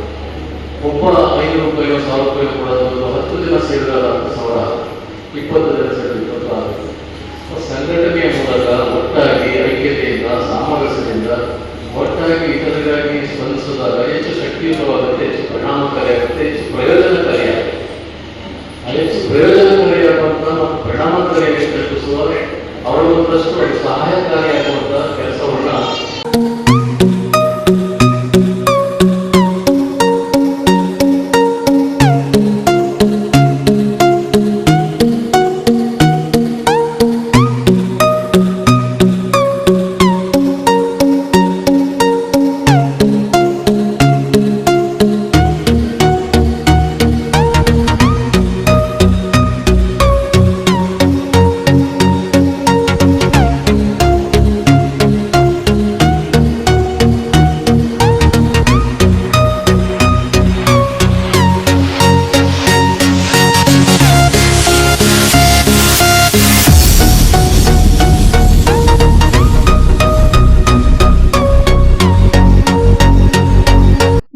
ಒಬ್ಬ 500 ರೂಪಾಯಿಯೋ 1000 ರೂಪಾಯಿಯೋ ಕೊಡೋದು 10 ದಿನ ಸೇರಿದ 10,000, 20 ದಿನ ಸೇರಿದ 20 ಆಗುತ್ತೆ. ಸಂಘಟನೆಯ ಮೂಲಕ ಒಟ್ಟಾಗಿ ಐಕ್ಯತೆಯಿಂದ, ಸಾಮರಸ್ಯದಿಂದ ಒಟ್ಟಾಗಿ ಇತರರಿಗಾಗಿ ಸ್ಪಂದಿಸಿದಾಗ ಹೆಚ್ಚು ಶಕ್ತಿಯುತವಾಗುತ್ತೆ, ಹೆಚ್ಚು ಪರಿಣಾಮಕಾರಿಯಾಗುತ್ತೆ, ಹೆಚ್ಚು ಪ್ರಯೋಜನಕಾರಿಯಾಗುತ್ತೆ. ಹೆಚ್ಚು ಪ್ರಯೋಜನಕಾರಿಯಾಗುವಂಥ ಮತ್ತು ಪರಿಣಾಮಕಾರಿಯಾಗಿ ಕಲ್ಪಿಸುವ ಅವರ ಒಂದಷ್ಟು ಸಹಾಯಕಾರಿಯಾಗುವಂಥ ಕೆಲಸವನ್ನು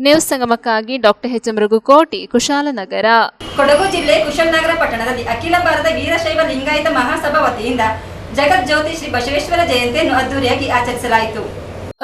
ನ್ಯೂಸ್ ಸಂಗಮಕ್ಕಾಗಿ ಡಾಕ್ಟರ್ ಎಚ್ ಮೃಗುಕೋಟಿ, ಕುಶಾಲನಗರ. ಕೊಡಗು ಜಿಲ್ಲೆ ಕುಶಾಲನಗರ ಪಟ್ಟಣದಲ್ಲಿ ಅಖಿಲ ಭಾರತ ವೀರಶೈವ ಲಿಂಗಾಯತ ಮಹಾಸಭಾ ವತಿಯಿಂದ ಜಗಜ್ಯೋತಿ ಶ್ರೀ ಬಸವೇಶ್ವರ ಜಯಂತಿಯನ್ನು ಅದ್ದೂರಿಯಾಗಿ ಆಚರಿಸಲಾಯಿತು.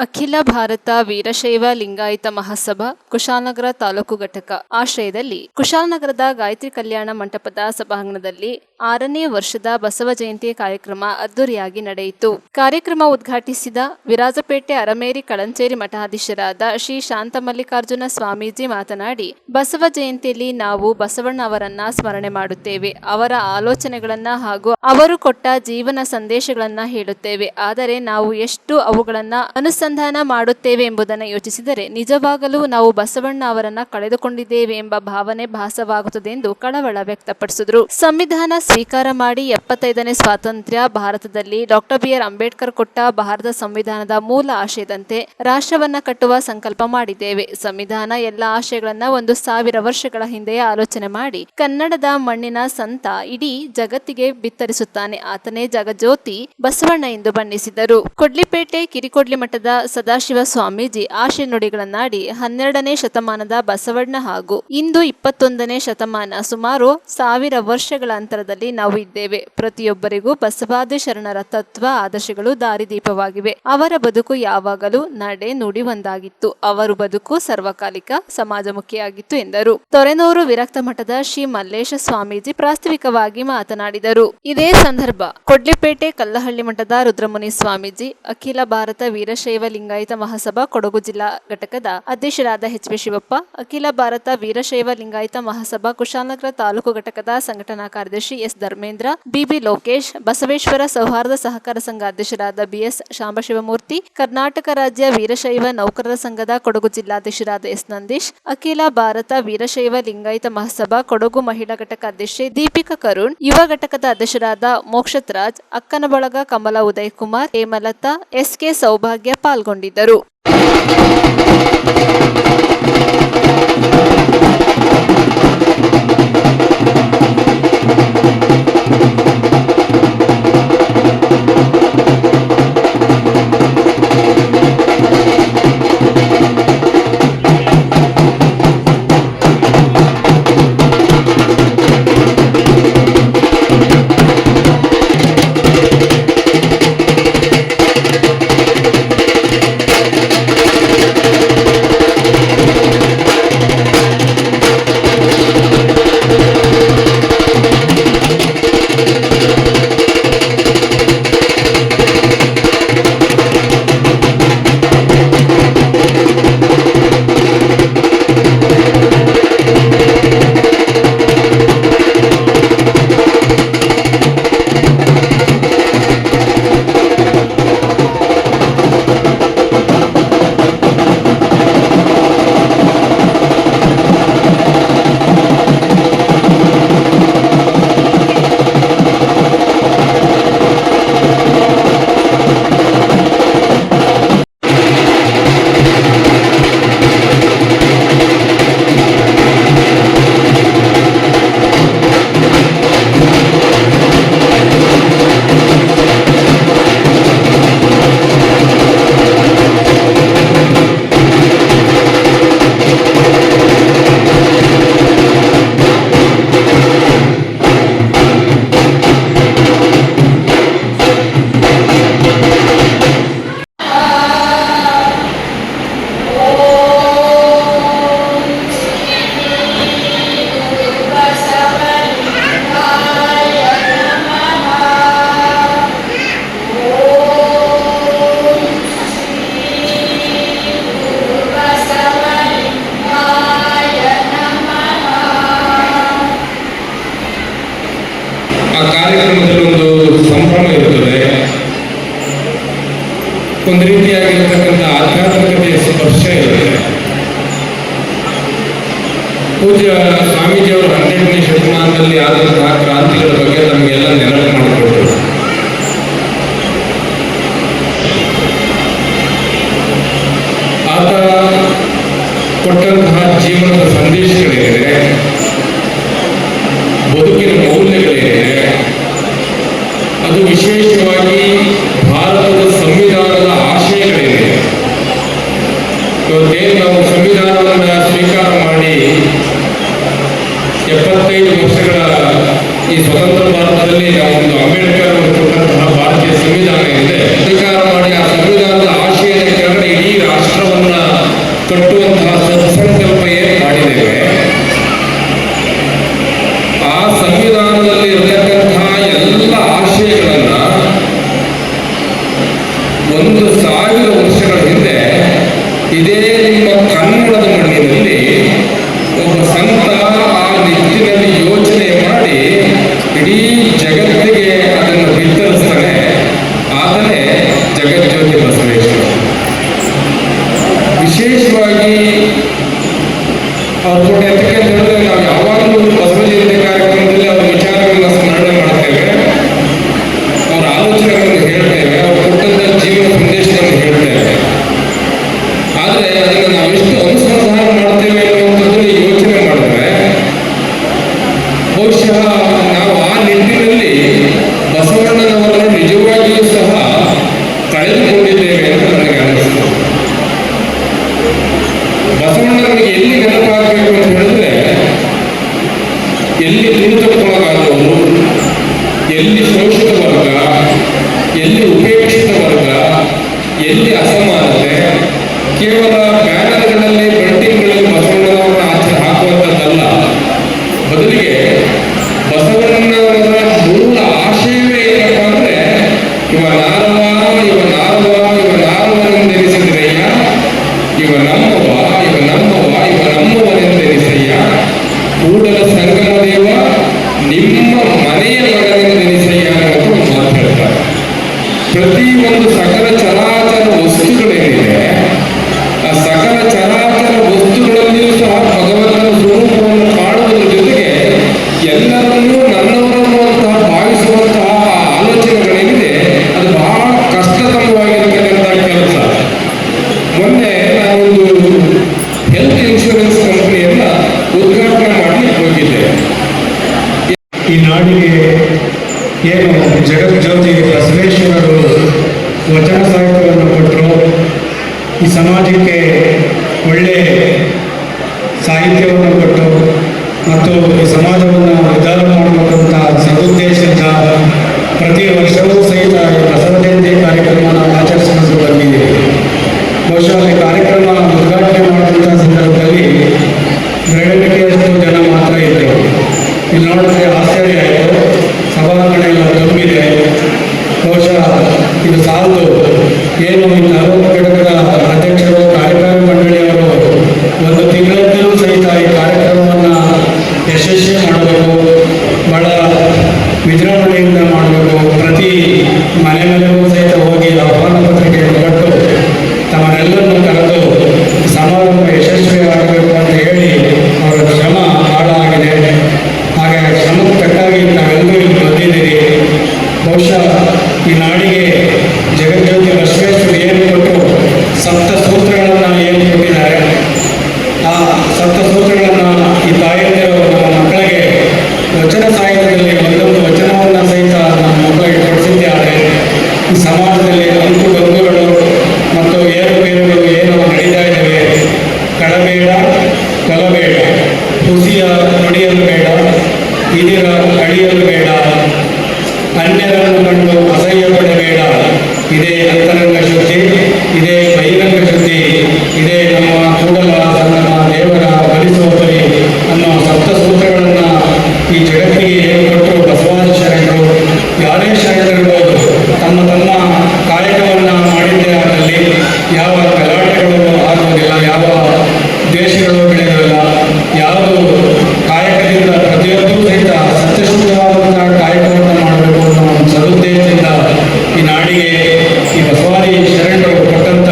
ಅಖಿಲ ಭಾರತ ವೀರಶೈವ ಲಿಂಗಾಯತ ಮಹಾಸಭಾ ಕುಶಾಲನಗರ ತಾಲೂಕು ಘಟಕ ಆಶ್ರಯದಲ್ಲಿ ಕುಶಾಲನಗರದ ಗಾಯತ್ರಿ ಕಲ್ಯಾಣ ಮಂಟಪದ ಸಭಾಂಗಣದಲ್ಲಿ 6ನೇ ವರ್ಷದ ಬಸವ ಜಯಂತಿ ಕಾರ್ಯಕ್ರಮ ಅದ್ದೂರಿಯಾಗಿ ನಡೆಯಿತು. ಕಾರ್ಯಕ್ರಮ ಉದ್ಘಾಟಿಸಿದ ವಿರಾಜಪೇಟೆ ಅರಮೇರಿ ಕಳಂಚೇರಿ ಮಠಾಧೀಶರಾದ ಶ್ರೀ ಶಾಂತಮಲ್ಲಿಕಾರ್ಜುನ ಸ್ವಾಮೀಜಿ ಮಾತನಾಡಿ, ಬಸವ ಜಯಂತಿಯಲ್ಲಿ ನಾವು ಬಸವಣ್ಣ ಅವರನ್ನ ಸ್ಮರಣೆ ಮಾಡುತ್ತೇವೆ. ಅವರ ಆಲೋಚನೆಗಳನ್ನ ಹಾಗೂ ಅವರು ಕೊಟ್ಟ ಜೀವನ ಸಂದೇಶಗಳನ್ನ ಹೇಳುತ್ತೇವೆ. ಆದರೆ ನಾವು ಎಷ್ಟು ಅವುಗಳನ್ನ ಅನುಸಂಧಾನ ಮಾಡುತ್ತೇವೆ ಎಂಬುದನ್ನು ಯೋಚಿಸಿದರೆ ನಿಜವಾಗಲೂ ನಾವು ಬಸವಣ್ಣ ಅವರನ್ನ ಕಳೆದುಕೊಂಡಿದ್ದೇವೆ ಎಂಬ ಭಾವನೆ ಭಾಸವಾಗುತ್ತದೆ ಎಂದು ಕಳವಳ ವ್ಯಕ್ತಪಡಿಸಿದರು. ಸಂವಿಧಾನ ಸ್ವೀಕಾರ ಮಾಡಿ 75ನೇ ಸ್ವಾತಂತ್ರ್ಯ ಭಾರತದಲ್ಲಿ ಡಾಕ್ಟರ್ ಬಿ ಆರ್ ಅಂಬೇಡ್ಕರ್ ಕೊಟ್ಟ ಭಾರತ ಸಂವಿಧಾನದ ಮೂಲ ಆಶಯದಂತೆ ರಾಷ್ಟ್ರವನ್ನ ಕಟ್ಟುವ ಸಂಕಲ್ಪ ಮಾಡಿದ್ದೇವೆ. ಸಂವಿಧಾನ ಎಲ್ಲ ಆಶಯಗಳನ್ನ 1000 ವರ್ಷಗಳ ಹಿಂದೆಯೇ ಆಲೋಚನೆ ಮಾಡಿ ಕನ್ನಡದ ಮಣ್ಣಿನ ಸಂತ ಇಡೀ ಜಗತ್ತಿಗೆ ಬಿತ್ತರಿಸುತ್ತಾನೆ. ಆತನೇ ಜಗಜ್ಯೋತಿ ಬಸವಣ್ಣ ಎಂದು ಬಣ್ಣಿಸಿದರು. ಕೊಡ್ಲಿಪೇಟೆ ಕಿರಿಕೊಡ್ಲಿ ಮಠದ ಸದಾಶಿವ ಸ್ವಾಮೀಜಿ ಆಶಯ ನುಡಿಗಳನ್ನಾಡಿ 12ನೇ ಶತಮಾನದ ಬಸವಣ್ಣ ಹಾಗೂ ಇಂದು 21ನೇ ಶತಮಾನ ಸುಮಾರು 1000 ವರ್ಷಗಳ ಅಂತರದಲ್ಲಿ ನಾವು ಇದ್ದೇವೆ. ಪ್ರತಿಯೊಬ್ಬರಿಗೂ ಬಸವಾದಿ ಶರಣರ ತತ್ವ ಆದರ್ಶಗಳು ದಾರಿದೀಪವಾಗಿವೆ. ಅವರ ಬದುಕು ಯಾವಾಗಲೂ ನಡೆ ನುಡಿ ಒಂದಾಗಿತ್ತು. ಅವರು ಬದುಕು ಸರ್ವಕಾಲಿಕ ಸಮಾಜಮುಖಿಯಾಗಿತ್ತು ಎಂದರು. ತೊರೆನೂರು ವಿರಕ್ತ ಮಠದ ಶ್ರೀ ಮಲ್ಲೇಶ ಸ್ವಾಮೀಜಿ ಪ್ರಾಸ್ತಾವಿಕವಾಗಿ ಮಾತನಾಡಿದರು. ಇದೇ ಸಂದರ್ಭ ಕೊಡ್ಲಿಪೇಟೆ ಕಲ್ಲಹಳ್ಳಿ ಮಠದ ರುದ್ರಮುನಿ ಸ್ವಾಮೀಜಿ, ಅಖಿಲ ಭಾರತ ವೀರಶೈವ ಲಿಂಗಾಯತ ಮಹಾಸಭಾ ಕೊಡಗು ಜಿಲ್ಲಾ ಘಟಕದ ಅಧ್ಯಕ್ಷರಾದ ಎಚ್.ಬಿ. ಶಿವಪ್ಪ, ಅಖಿಲ ಭಾರತ ವೀರಶೈವ ಲಿಂಗಾಯತ ಮಹಾಸಭಾ ಕುಶಾಲನಗರ ತಾಲೂಕು ಘಟಕದ ಸಂಘಟನಾ ಕಾರ್ಯದರ್ಶಿ ಎಸ್. ಧರ್ಮೇಂದ್ರ, ಬಿ.ಬಿ. ಲೋಕೇಶ್, ಬಸವೇಶ್ವರ ಸೌಹಾರ್ದ ಸಹಕಾರ ಸಂಘ ಅಧ್ಯಕ್ಷರಾದ ಬಿ.ಎಸ್. ಶಾಂಬಶಿವಮೂರ್ತಿ, ಕರ್ನಾಟಕ ರಾಜ್ಯ ವೀರಶೈವ ನೌಕರರ ಸಂಘದ ಕೊಡಗು ಜಿಲ್ಲಾಧ್ಯಕ್ಷರಾದ ಎಸ್. ನಂದೀಶ್, ಅಖಿಲ ಭಾರತ ವೀರಶೈವ ಲಿಂಗಾಯತ ಮಹಾಸಭಾ ಕೊಡಗು ಮಹಿಳಾ ಘಟಕ ಅಧ್ಯಕ್ಷೆ ದೀಪಿಕಾ ಕರುಣ್, ಯುವ ಘಟಕದ ಅಧ್ಯಕ್ಷರಾದ ಮೋಕ್ಷತ್ ರಾಜ್, ಅಕ್ಕನ ಬಳಗ ಕಮಲಾ ಉದಯ್ ಕುಮಾರ್, ಹೇಮಲತಾ, ಎಸ್.ಕೆ. ಸೌಭಾಗ್ಯ ಪಾಲ್ಗೊಂಡಿದ್ದರು. ಆ ಕಾರ್ಯಕ್ರಮದಲ್ಲಿ ಒಂದು ಸಂಭ್ರಮ ಇರುತ್ತದೆ, ಒಂದು ರೀತಿಯಾಗಿರ್ತಕ್ಕಂಥ ಆಧ್ಯಾತ್ಮಿಕತೆಯ ಸ್ಪರ್ಶ ಇರುತ್ತೆ. ಪೂಜ್ಯ ಸ್ವಾಮೀಜಿಯವರು 12ನೇ ಶತಮಾನದಲ್ಲಿ ಆದಂತಹ ಕ್ರಾಂತಿಗಳ ಬಗ್ಗೆ ನಮಗೆಲ್ಲ ನೆನಪು ಮಾಡಿಕೊಟ್ಟರು. ಆತ ಕೊಟ್ಟಂತಹ ಜೀವನದ ಸಂದೇಶಗಳಿದೆ, ಬದುಕಿನ ಮೌಲ್ಯಗಳಿದೆ. ಅದು ವಿಶೇಷವಾಗಿ ಭಾರತದ ಸಂವಿಧಾನದ ಆಶಯಗಳಿದೆ. ಇವತ್ತೇನು ನಾವು ಸಂವಿಧಾನವನ್ನು ಸ್ವೀಕಾರ ಮಾಡಿ 75 ವರ್ಷಗಳ ಈ ಸ್ವತಂತ್ರ ಭಾರತದಲ್ಲಿ ನಾವೊಂದು ಅಂಬೇಡ್ಕರ್ ಅವರು ಕೊಟ್ಟಂತಹ ಭಾರತೀಯ ಸಂವಿಧಾನ ಇದೆ. ಸ್ವೀಕಾರ ಮಾಡಿ ಆ ಸಂವಿಧಾನದ ಆಶಯದ ಕೆಳಗಡೆ ಇಡೀ ರಾಷ್ಟ್ರವನ್ನ ಕಟ್ಟುವಂತಹ ಸತ್ಸಂಕಲ್ಪ ಏನು ಮಾಡಿದ್ದೇವೆ, ಆ ಸಂವಿಧಾನದಲ್ಲಿ ಇರತಕ್ಕಂತಹ ಎಲ್ಲ ಆಶಯಗಳನ್ನ 1000 ವರ್ಷಗಳ ಹಿಂದೆ ಇದೇ ನಿಮ್ಮ ಕನ್ನಡದ ಮಣ್ಣಿನಲ್ಲಿ ಒಬ್ಬ ಸಂತ ಆ ನಿಟ್ಟಿನಲ್ಲಿ ಯೋಚನೆ ಮಾಡಿ ಇಡೀ ಜಗತ್ತಿಗೆ ಅದನ್ನು ಈ ನಾಡಿಗೆ ಏನು ಜಗಜ್ಯೋತಿ ಬಸವೇಶ್ವರರು ವಚನ ಸಾಹಿತ್ಯವನ್ನು ಕೊಟ್ಟರು, ಈ ಸಮಾಜಕ್ಕೆ ಒಳ್ಳೆ ಸಾಹಿತ್ಯವನ್ನು ಕೊಟ್ಟು ಮತ್ತು ಈ ಸಮಾಜವನ್ನು ಉದ್ಧಾರ ಮಾಡಬೇಕಂತ ಸದುದ್ದೇಶದಿಂದ ಪ್ರತಿ ವರ್ಷವೂ ಸಹಿತ ಈ ಬಸವ ಜಯಂತಿ ಕಾರ್ಯಕ್ರಮವನ್ನು ಆಚರಿಸಿಕೊಂಡು ಬಂದಿದ್ದೀವಿ. ಬಹುಶಃ ಈ ಕಾರ್ಯಕ್ರಮ ಉದ್ಘಾಟನೆ ಮಾಡಿದಂಥ ಸಂದರ್ಭದಲ್ಲಿ ಬೆರಳಿಕೆಯಷ್ಟು ಜನ ಮಾತ್ರ ಇದ್ದರು. ಇಲ್ಲಿ ನೋಡಿದ್ರೆ ಆಶ್ಚರ್ಯ ಆಯಿತು, ಸಭಾಂಗಣ ಎಲ್ಲ ತುಂಬಿದೆ. ಬಹುಶಃ ಇದು ಸಾಲದು, ಏನು ಇನ್ನು 60 ಘಟಕದ ಅಧ್ಯಕ್ಷರು ಕಾರ್ಯಕಾರಿ ಮಂಡಳಿಯವರು ಒಂದು ತಿಂಗಳಲ್ಲೂ ಸಹಿತ ಈ ಕಾರ್ಯಕ್ರಮವನ್ನು ಯಶಸ್ವಿ ಮಾಡಬೇಕು, ಬಹಳ ವಿಜೃಂಭಣೆಯಿಂದ ಮಾಡಬೇಕು. ಪ್ರತಿ ಮನೆ ಮನೆಗೂ ಸಹಿತ ಹೋಗಿ ಆಹ್ವಾನ ಪತ್ರಿಕೆಯನ್ನು ಕೊಟ್ಟು ತಮ್ಮನ್ನೆಲ್ಲರನ್ನು ಕರೆದು ಸಮಾರಂಭ ಯಶಸ್ವಿ ಆಗಬೇಕು ಅಂತ ಹೇಳಿ ಅವರ ಶ್ರಮ ಭಾಳ ಆಗಿದೆ. ಹಾಗೆ ಶ್ರಮಕ್ಕೆ ತಕ್ಕಾಗಿ ತಾವೆಲ್ಲರೂ ಇಲ್ಲಿ ಬಂದಿದ್ದೀರಿ. ಬಹುಶಃ ಈ ನಾಡಿಗೆ ಜಗಜ್ಯೋತಿ ಬಸವೇಶ್ವರ ಏನು ಕೊಟ್ಟು ಸಪ್ತ ಸೂತ್ರಗಳನ್ನು ಏನು ಕೊಟ್ಟಿದ್ದಾರೆ, ಆ ಸಪ್ತ ಸೂತ್ರಗಳನ್ನು ಈ ತಾಯಿಯರು ನಮ್ಮ ಮಕ್ಕಳಿಗೆ ವಚನ ಸಾಹಿತ್ಯದಲ್ಲಿ ಒಂದೊಂದು ವಚನವನ್ನು ಸಹಿತ ನಮ್ಮ ಮಕ್ಕಳಿಗೆ ಕೊಡಿಸಿದ್ದಾರೆ. ಈ ಸಮಾಜದಲ್ಲಿ ಅಂಕು ಡೊಂಗುಗಳು ಮತ್ತು ಏರುಪೇರುಗಳು ಏನು ನಡೀತಾ ಇದ್ದಾವೆ, ಕಳಬೇಡ ಕೊಲಬೇಡ, ಹುಸಿಯ ನುಡಿಯಲು ಬೇಡ, ಹಿರಿಯರ ಅಳಿಯಲು ಬೇಡ, ಅನ್ಯರನ್ನು ಕಂಡು ಅಸಹ್ಯ ಪಡಬೇಡ, ಇದೇ ಅಂತರಂಗ ಶುದ್ಧಿ, ಇದೇ ಬಹಿರಂಗ ಶುದ್ಧಿ, ಇದೇ ನಮ್ಮ ಕೂಡಲ ಸಂಗಮ ದೇವರ ಬಲಿಸೋಪರಿ ಅನ್ನೋ ಸಪ್ತ ಸೂತ್ರಗಳನ್ನು ಈ ಜಗತ್ತಿಗೆ ಹೇಳಿಕೊಟ್ಟರು ಬಸವಾದಿ ಶರಣರು. ಯಾರೇ ಶರಣರಿರ್ಬೋದು, ತಮ್ಮ ತಮ್ಮ ಕಾಯಕವನ್ನು ಮಾಡಿದ್ದೇ ಆಗಲಿ ಯಾವ ಗಲಾಟೆಗಳು ಆಗುವುದಿಲ್ಲ, ಯಾವ ದ್ವೇಷಗಳು ಬೆಳೆಯೋದಿಲ್ಲ. ಯಾವುದು ಕಾಯಕದಿಂದ ಪ್ರತಿಯೊಬ್ಬರೂ ಸಹಿತ ಸತ್ಯಶುದ್ಧವಾದಂತಹ ಕಾಯಕವನ್ನು ಮಾಡಬೇಕು ಅನ್ನೋ ಒಂದು ಸದುದ್ದೇಶದಿಂದ ಈ ನಾಡಿಗೆ ಈ ಬಸವಾದಿ ಶರಣರು ಕೊಟ್ಟಂಥ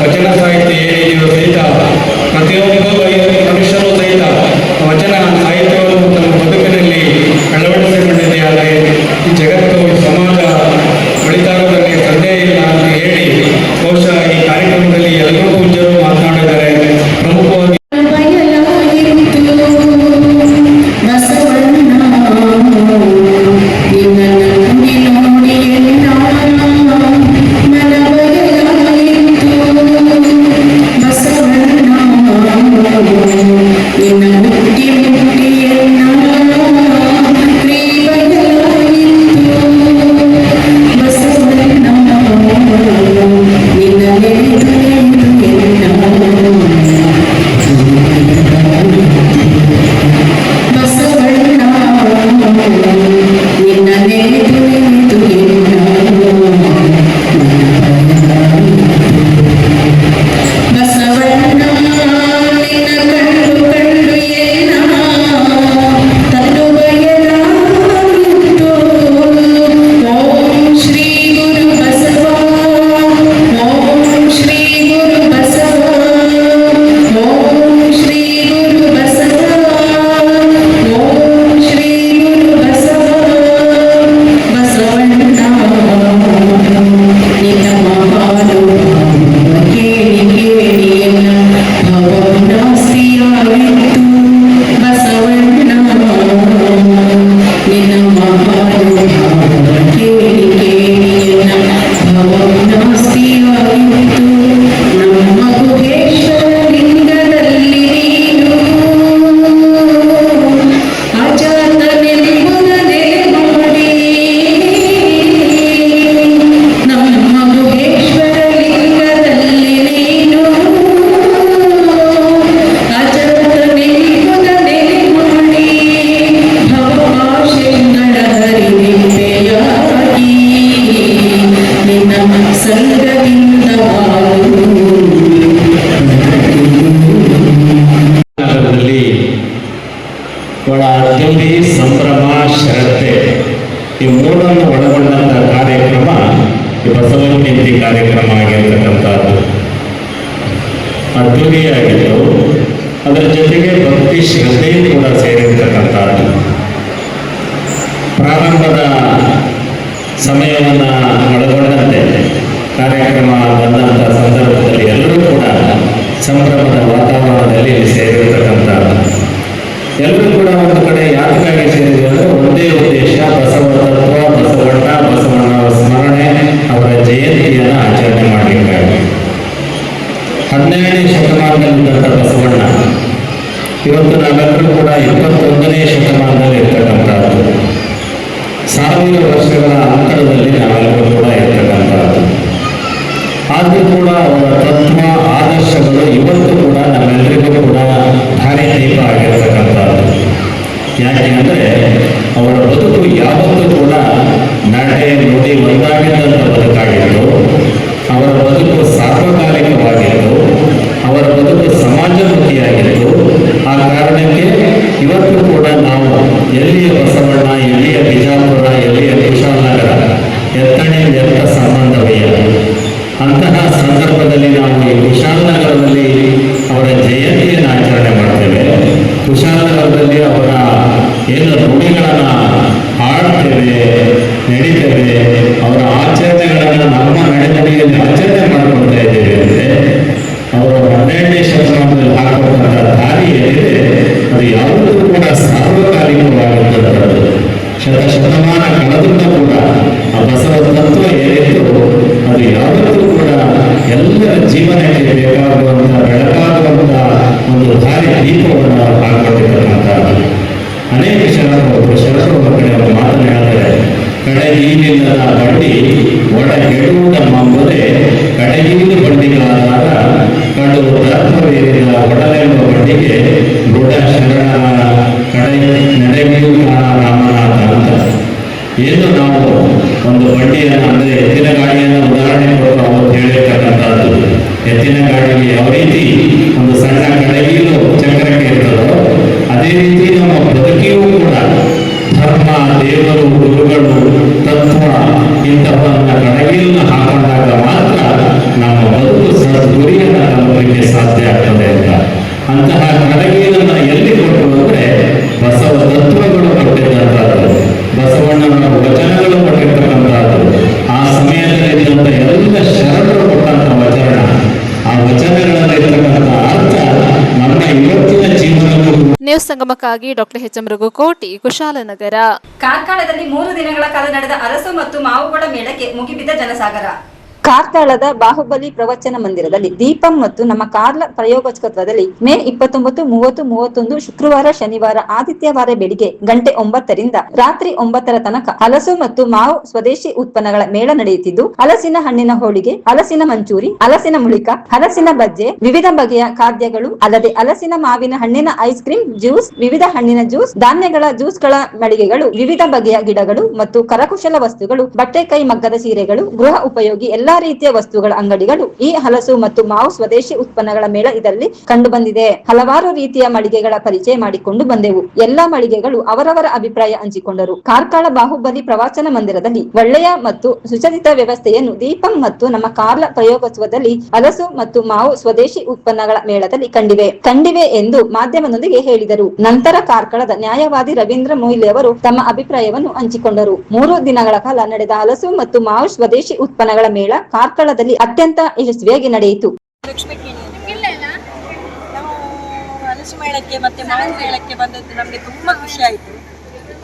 ವಚನ ಸಾಹಿತ್ಯ ಏನಿದೆಯೋ ಸಹಿತ ಪ್ರತಿಯೊಬ್ಬ ಮನುಷ್ಯರು ಸಹಿತ ವಚನ ಸಾಹಿತ್ಯವನ್ನು ತಮ್ಮ ಬದುಕಿನಲ್ಲಿ ಅಳವಡಿಸಿಕೊಂಡಿದ್ದಾರೆ. ಈ ಜಗತ್ತು ಈ ಸಮಾಜ ಬೆಳೀತಾ ಇರೋದಕ್ಕೆ ಸಂದೇಹ ಇಲ್ಲ ಅಂತ ಹೇಳಿ ಬಹುಶಃ ಈ ಕಾರ್ಯಕ್ರಮದಲ್ಲಿ ಎಲ್ಲರೂ ಪೂಜ್ಯರು ಮಾತನಾಡಿದ್ದಾರೆ. ಪ್ರಮುಖವಾಗಿ ಬಹಳ ಅತ್ಯಂತ ಸಂಭ್ರಮ ಶ್ರದ್ಧೆ ಈ ಮೂರನ್ನು ಒಳಗೊಂಡಂಥ ಕಾರ್ಯಕ್ರಮ ಈ ಬಸವ ಜಯಂತಿ ಕಾರ್ಯಕ್ರಮ ಆಗಿರ್ತಕ್ಕಂಥದ್ದು ಅದ್ದೂರಿಯಾಗಿತ್ತು. ಅದರ ಜೊತೆಗೆ ಭಕ್ತಿ ಶ್ರದ್ಧೆಯೂ ಕೂಡ ಸೇರಿರ್ತಕ್ಕಂಥದ್ದು. ಪ್ರಾರಂಭದ ಸಮಯವನ್ನು ಒಳಗೊಂಡಂತೆ ಕಾರ್ಯಕ್ರಮ ಬಂದಂಥ ಸಂದರ್ಭದಲ್ಲಿ ಎಲ್ಲರೂ ಕೂಡ ಸಂಭ್ರಮದ ವಾತಾವರಣದಲ್ಲಿ ಸೇರಿರ್ತಕ್ಕಂಥದ್ದು. ಎಲ್ಲರೂ ಕೂಡ ಒಂದು ಕಡೆ ಯಾತಕ್ಕಾಗಿ ಸೇರಿದ್ರು ಅಂದ್ರೆ ಒಂದೇ ಉದ್ದೇಶ, ಬಸವ ತತ್ವ, ಬಸವಣ್ಣ, ಬಸವಣ್ಣವರ ಸ್ಮರಣೆ, ಅವರ ಜಯಂತಿಯನ್ನು ಆಚರಣೆ ಮಾಡಲಿಕ್ಕಾಗಿ. 12ನೇ ಶತಮಾನದಲ್ಲಿದ್ದಂಥ ಬಸವಣ್ಣ ಇವತ್ತು ನಾವೆಲ್ಲರೂ ಕೂಡ 21ನೇ ಶತಮಾನದಲ್ಲಿ ಇರ್ತಕ್ಕಂಥದ್ದು. 1000 ವರ್ಷಗಳ ಅಂತರದಲ್ಲಿ ನಾವೆಲ್ಲರೂ ಕೂಡ ಇರ್ತಕ್ಕಂಥದ್ದು. ಆದರೂ ಕೂಡ ಅವರ ತತ್ವ ಆದರ್ಶಗಳು ಇವತ್ತು ಕೂಡ ನಮ್ಮೆಲ್ಲರಿಗೂ ಕೂಡ ದಾರಿದೀಪ ಆಗಿರ್ತಕ್ಕಂಥದ್ದು. ಯಾಕೆ ಅಂದರೆ ಅವರ ಬದುಕು ಯಾವತ್ತೂ ಕೂಡ ನಡೆ ನುಡಿ ಒಂದಾಗಿದ್ದಂಥ ಬದುಕಾಗಿತ್ತು. ಅವರ ಬದುಕು ಸಾರ್ವಕಾಲಿಕವಾಗಿತ್ತು. ಅವರ ಬದುಕು ಸಮಾಜಮುಖಿಯಾಗಿತ್ತು. ಆ ಕಾರಣಕ್ಕೆ ಇವತ್ತು ಕೂಡ ನಾವು ಎಲ್ಲಿಯ ಬಸವಣ್ಣ, ಎಲ್ಲಿಯ ಬಿಜಾಪುರ, ಎಲ್ಲಿಯ ಕುಶಾಲನಗರ, ಎತ್ತ ಸಂಬಂಧವೇ. ಅಂತಹ ಸಂದರ್ಭದಲ್ಲಿ ನಾವು ಈ ಕುಶಾಲನಗರದಲ್ಲಿ ಅವರ ಜಯಂತಿಯನ್ನು ಆಚರಣೆ ಮಾಡ್ತೇವೆ. ಕುಶಾಲನಗರದಲ್ಲಿ ಅವರ ಏನು ನುಡಿಗಳನ್ನು ಹಾಡ್ತೇವೆ, ನಡೀತೇವೆ. ಅವರ ಆಚರಣೆಗಳನ್ನು ನಮ್ಮ ನಡೆನುಡಿಯಲ್ಲಿ ಆಚರಣೆ ಮಾಡಿಕೊಳ್ತಾ ಇದ್ದೇವೆ ಅಂದರೆ ಅವರು 12ನೇ ಶತಮಾನದಲ್ಲಿ ಹಾಕುವಂತಹ ದಾರಿ ಏನಿದೆ ಅದು ಯಾವುದೂ ಕೂಡ ಸಾರ್ವಕಾಲಿಕವಾಗಿರ್ತಕ್ಕಂಥದ್ದು. ಶತಮಾನ ಕಳೆದರೂ ಕೂಡ ಆ ಬಸವ ತತ್ವ ಏನಿತ್ತು ಅದು ಯಾವತ್ತೂ ಕೂಡ ಎಲ್ಲರ ಜೀವನಕ್ಕೆ ಬೇಕಾಗುವಂಥ ಬೆಳಕಾಗುವಂಥ ಒಂದು ದಾರಿ ದೀಪವನ್ನು ಹಾಕೊಂಡಿರ್ತಕ್ಕಂಥದ್ದು. ಅನೇಕ ಶರಣರು ಕಡೆ ಅವರು ಮಾತನಾಡಿದರೆ ಕಡೆಗೀಲಿಲ್ಲದ ಬಂಡಿ ಒಡಗೆಡುವುದೆಂಬುದೇ ಕಡೆಗೀಲು ಬಂಡಿಗಳಾದಾಗ ಕಡು ದರ್ಪವೇರಿದ ಒಡಲೆಂಬ ಬಂಡಿಗೆ ದೃಢ ಶರಣರ ಕಡೆ ನಡೆಗೀಲು ಕಾಣ ರಾಮನಾಥ ಅಂತ. ಏನು ನಾವು ಒಂದು ಬಂಡಿಯನ್ನು ಅಂದರೆ ಎತ್ತಿನ ಗಾಡಿಯನ್ನು ಉದಾಹರಣೆ ಕೊಟ್ಟು ಅವರು ಹೇಳಿರ್ತಕ್ಕಂಥದ್ದು. ಎತ್ತಿನ ಗಾಡಿಗೆ ಯಾವ ರೀತಿ ಒಂದು ಸಣ್ಣ ಕಡೆಗೀಲು ಚಕ್ರಕ್ಕೆ ಇರ್ತದೋ ಅದೇ ರೀತಿ ನಮ್ಮ ಬದುಕಿಗೂ ಕೂಡ ಧರ್ಮ, ದೇವರು, ಗುರುಗಳು, ತತ್ವ ಇಂಥವನ್ನ ಕಡೆಗೀಲನ್ನು ಹಾಕೊಂಡಾಗ ಮಾತ್ರ ನಮ್ಮ ಬದುಕು ಗುರಿಯನ್ನು ತಲುಪಲಿಕ್ಕೆ ಸಾಧ್ಯ ಆಗ್ತದೆ ಅಂತ. ಅಂತಹ ಕಡೆಗೀಲನ್ನು ಎಲ್ಲಿ ಕೊಟ್ಟರು ಅಂದರೆ ಬಸವ ತತ್ವಗಳು ಕೊಟ್ಟಿದ್ದಂಥದ್ದು, ಬಸವಣ್ಣನ ವಚನಗಳು ಕೊಟ್ಟಿರ್ತಕ್ಕಂಥದ್ದು. ಆ ಸಮಯದಲ್ಲಿದ್ದಂಥ ಎಲ್ಲ ಶರಣರು ಕೊಟ್ಟಂಥ ವಚನ, ಆ ವಚನಗಳಲ್ಲಿರ್ತಕ್ಕಂಥ ಅರ್ಥ ನಮ್ಮ ಇವತ್ತಿನ ಜೀವನಕ್ಕೂ. ನ್ಯೂಸ್ ಸಂಗಮಕ್ಕಾಗಿ doctor H M Raghukoti, Kushalnagar. ಕಾರ್ಕಳದಲ್ಲಿ 3 ದಿನಗಳ ಕಾಲ ನಡೆದ ಅರಸು ಮತ್ತು ಮಾವುಗಳ ಮೇಳಕ್ಕೆ ಮುಗಿಬಿದ್ದ ಜನಸಾಗರ. ಕಾರ್ಕಳದ ಬಾಹುಬಲಿ ಪ್ರವಚನ ಮಂದಿರದಲ್ಲಿ ದೀಪಂ ಮತ್ತು ನಮ್ಮ ಕಾರ್ಲ ಪ್ರಯೋಗೋತ್ಸವದಲ್ಲಿ ಮೇ 29, 30, 31 ಶುಕ್ರವಾರ, ಶನಿವಾರ, ಆದಿತ್ಯವಾರ ಬೆಳಿಗ್ಗೆ ಗಂಟೆ 9ರಿಂದ ರಾತ್ರಿ 9 ತನಕ ಹಲಸು ಮತ್ತು ಮಾವು ಸ್ವದೇಶಿ ಉತ್ಪನ್ನಗಳ ಮೇಳ ನಡೆಯುತ್ತಿದ್ದು, ಹಲಸಿನ ಹಣ್ಣಿನ ಹೋಳಿಗೆ, ಹಲಸಿನ ಮಂಚೂರಿ, ಹಲಸಿನ ಮುಳಿಕ, ಹಲಸಿನ ಬಜ್ಜೆ, ವಿವಿಧ ಬಗೆಯ ಖಾದ್ಯಗಳು ಅಲ್ಲದೆ ಹಲಸಿನ ಮಾವಿನ ಹಣ್ಣಿನ ಐಸ್ ಕ್ರೀಮ್, ಜ್ಯೂಸ್, ವಿವಿಧ ಹಣ್ಣಿನ ಜ್ಯೂಸ್, ಧಾನ್ಯಗಳ ಜ್ಯೂಸ್ಗಳ ಮಳಿಗೆಗಳು, ವಿವಿಧ ಬಗೆಯ ಗಿಡಗಳು ಮತ್ತು ಕರಕುಶಲ ವಸ್ತುಗಳು, ಬಟ್ಟೆ ಕೈ ಮಗ್ಗದ ಸೀರೆಗಳು, ಗೃಹ ಉಪಯೋಗಿ ಎಲ್ಲಾ ರೀತಿಯ ವಸ್ತುಗಳ ಅಂಗಡಿಗಳು ಈ ಹಲಸು ಮತ್ತು ಮಾವು ಸ್ವದೇಶಿ ಉತ್ಪನ್ನಗಳ ಮೇಳ ಇದರಲ್ಲಿ ಕಂಡು ಬಂದಿದೆ. ಹಲವಾರು ರೀತಿಯ ಮಳಿಗೆಗಳ ಪರಿಚಯ ಮಾಡಿಕೊಂಡು ಬಂದೆವು. ಎಲ್ಲಾ ಮಳಿಗೆಗಳು ಅವರವರ ಅಭಿಪ್ರಾಯ ಹಂಚಿಕೊಂಡರು. ಕಾರ್ಕಳ ಬಾಹುಬಲಿ ಪ್ರವಚನ ಮಂದಿರದಲ್ಲಿ ಒಳ್ಳೆಯ ಮತ್ತು ಸುಸಜ್ಜಿತ ವ್ಯವಸ್ಥೆಯನ್ನು ದೀಪಂ ಮತ್ತು ನಮ್ಮ ಕಾರ್ಲ ಪ್ರಯೋಗೋತ್ಸವದಲ್ಲಿ ಹಲಸು ಮತ್ತು ಮಾವು ಸ್ವದೇಶಿ ಉತ್ಪನ್ನಗಳ ಮೇಳದಲ್ಲಿ ಕಂಡಿವೆ ಎಂದು ಮಾಧ್ಯಮದೊಂದಿಗೆ ಹೇಳಿದರು. ನಂತರ ಕಾರ್ಕಳದ ನ್ಯಾಯವಾದಿ ರವೀಂದ್ರ ಮೊಯ್ಲಿ ಅವರು ತಮ್ಮ ಅಭಿಪ್ರಾಯವನ್ನು ಹಂಚಿಕೊಂಡರು. 3 ದಿನಗಳ ಕಾಲ ನಡೆದ ಹಲಸು ಮತ್ತು ಮಾವು ಸ್ವದೇಶಿ ಉತ್ಪನ್ನಗಳ ಮೇಳ ಕಾರ್ಕಳದಲ್ಲಿ ಅತ್ಯಂತ ಯಶಸ್ವಿಯಾಗಿ ನಡೆಯಿತು. ನಾವು ಹಲಸು ಮೇಳಕ್ಕೆ ಮತ್ತೆ ಮಾವಿನ ಮೇಳಕ್ಕೆ ಬಂದದ್ದು ನಮಗೆ ತುಂಬಾ ಖುಷಿ ಆಯಿತು.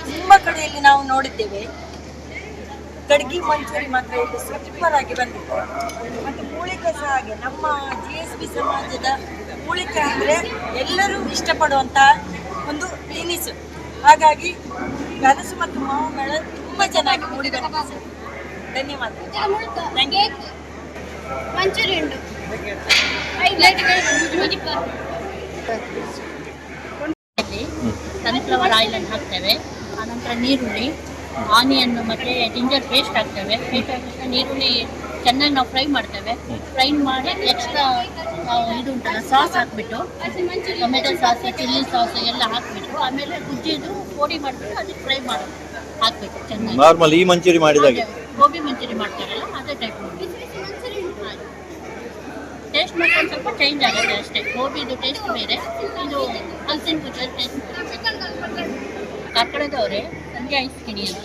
ತುಂಬಾ ಕಡೆಯಲ್ಲಿ ನಾವು ನೋಡಿದ್ದೇವೆ, ಗಡ್ಗಿ ಮಂಚೂರಿ ಮಾತ್ರ ಇಲ್ಲಿ ಸೂಪರ್ ಆಗಿ ಬಂದಿತ್ತು. ಮತ್ತೆ ಮೂಳಿಕೆ ಸಹ ಹಾಗೆ. ನಮ್ಮ GSB ಸಮಾಜದ ಮೂಳಿಕೆ ಅಂದರೆ ಎಲ್ಲರೂ ಇಷ್ಟಪಡುವಂತಹ ಒಂದು ತಿನಿಸು. ಹಾಗಾಗಿ ಹಲಸು ಮತ್ತು ಮಾವು ಮೇಳ ತುಂಬಾ ಚೆನ್ನಾಗಿ ಮೂಡಿ ಬಂದಿದೆ ಸರ್. ಧನ್ಯವಾದ. ಮಂಚೂರಿ ಉಂಟು, ಸನ್ಫ್ಲವರ್ ಆಯಿಲ್ ಅನ್ನು ಹಾಕ್ತೇವೆ. ಆನಂತರ ನೀರುಳ್ಳಿ, ಆನಿಯನ್ನು ಮತ್ತು ಜಿಂಜರ್ ಪೇಸ್ಟ್ ಹಾಕ್ತೇವೆ. ಪೇಸ್ಟ್ ಹಾಕಿದ ನೀರುಳ್ಳಿ ಚೆನ್ನಾಗಿ ನಾವು ಫ್ರೈ ಮಾಡ್ತೇವೆ. ಫ್ರೈ ಮಾಡಿ ಎಕ್ಸ್ಟ್ರಾ ಇದು ಉಂಟಲ್ಲ ಸಾಸ್ ಹಾಕ್ಬಿಟ್ಟು, ಟೊಮೆಟೊ ಸಾಸ್, ಚಿಲ್ಲಿ ಸಾಸ್ ಎಲ್ಲ ಹಾಕ್ಬಿಟ್ಟು ಆಮೇಲೆ ಗುಜ್ಜಿದು ಪುಡಿ ಮಾಡಿಬಿಟ್ಟು ಅದಕ್ಕೆ ಫ್ರೈ ಮಾಡೋದು ಹಾಕ್ಬೇಕು ಚೆನ್ನಾಗಿ. ನಾರ್ಮಲ್ ಈ ಮಂಚೂರಿ ಮಾಡಿದಾಗೆ ಗೋಬಿ ಮಂಚೂರಿ ಮಾಡ್ತಾರಲ್ಲ ಅದೇ ಟೈಪ್ ಮಾಡಿ. ಟೇಸ್ಟ್ ಮಾತ್ರ ಒಂದು ಸ್ವಲ್ಪ ಚೇಂಜ್ ಆಗುತ್ತೆ ಅಷ್ಟೇ. ಗೋಬಿದು ಟೇಸ್ಟ್ ಬೇರೆ, ಇದು ಹಲಸಿನ ಬಜ್ಜಿ ಟೇಸ್ಟ್ ಬೇರೆ. ಕಾರ್ಕಳದವರೇ ಸಂಜೆ ಐಸ್ ಕಿಡಿ ಅಂತ.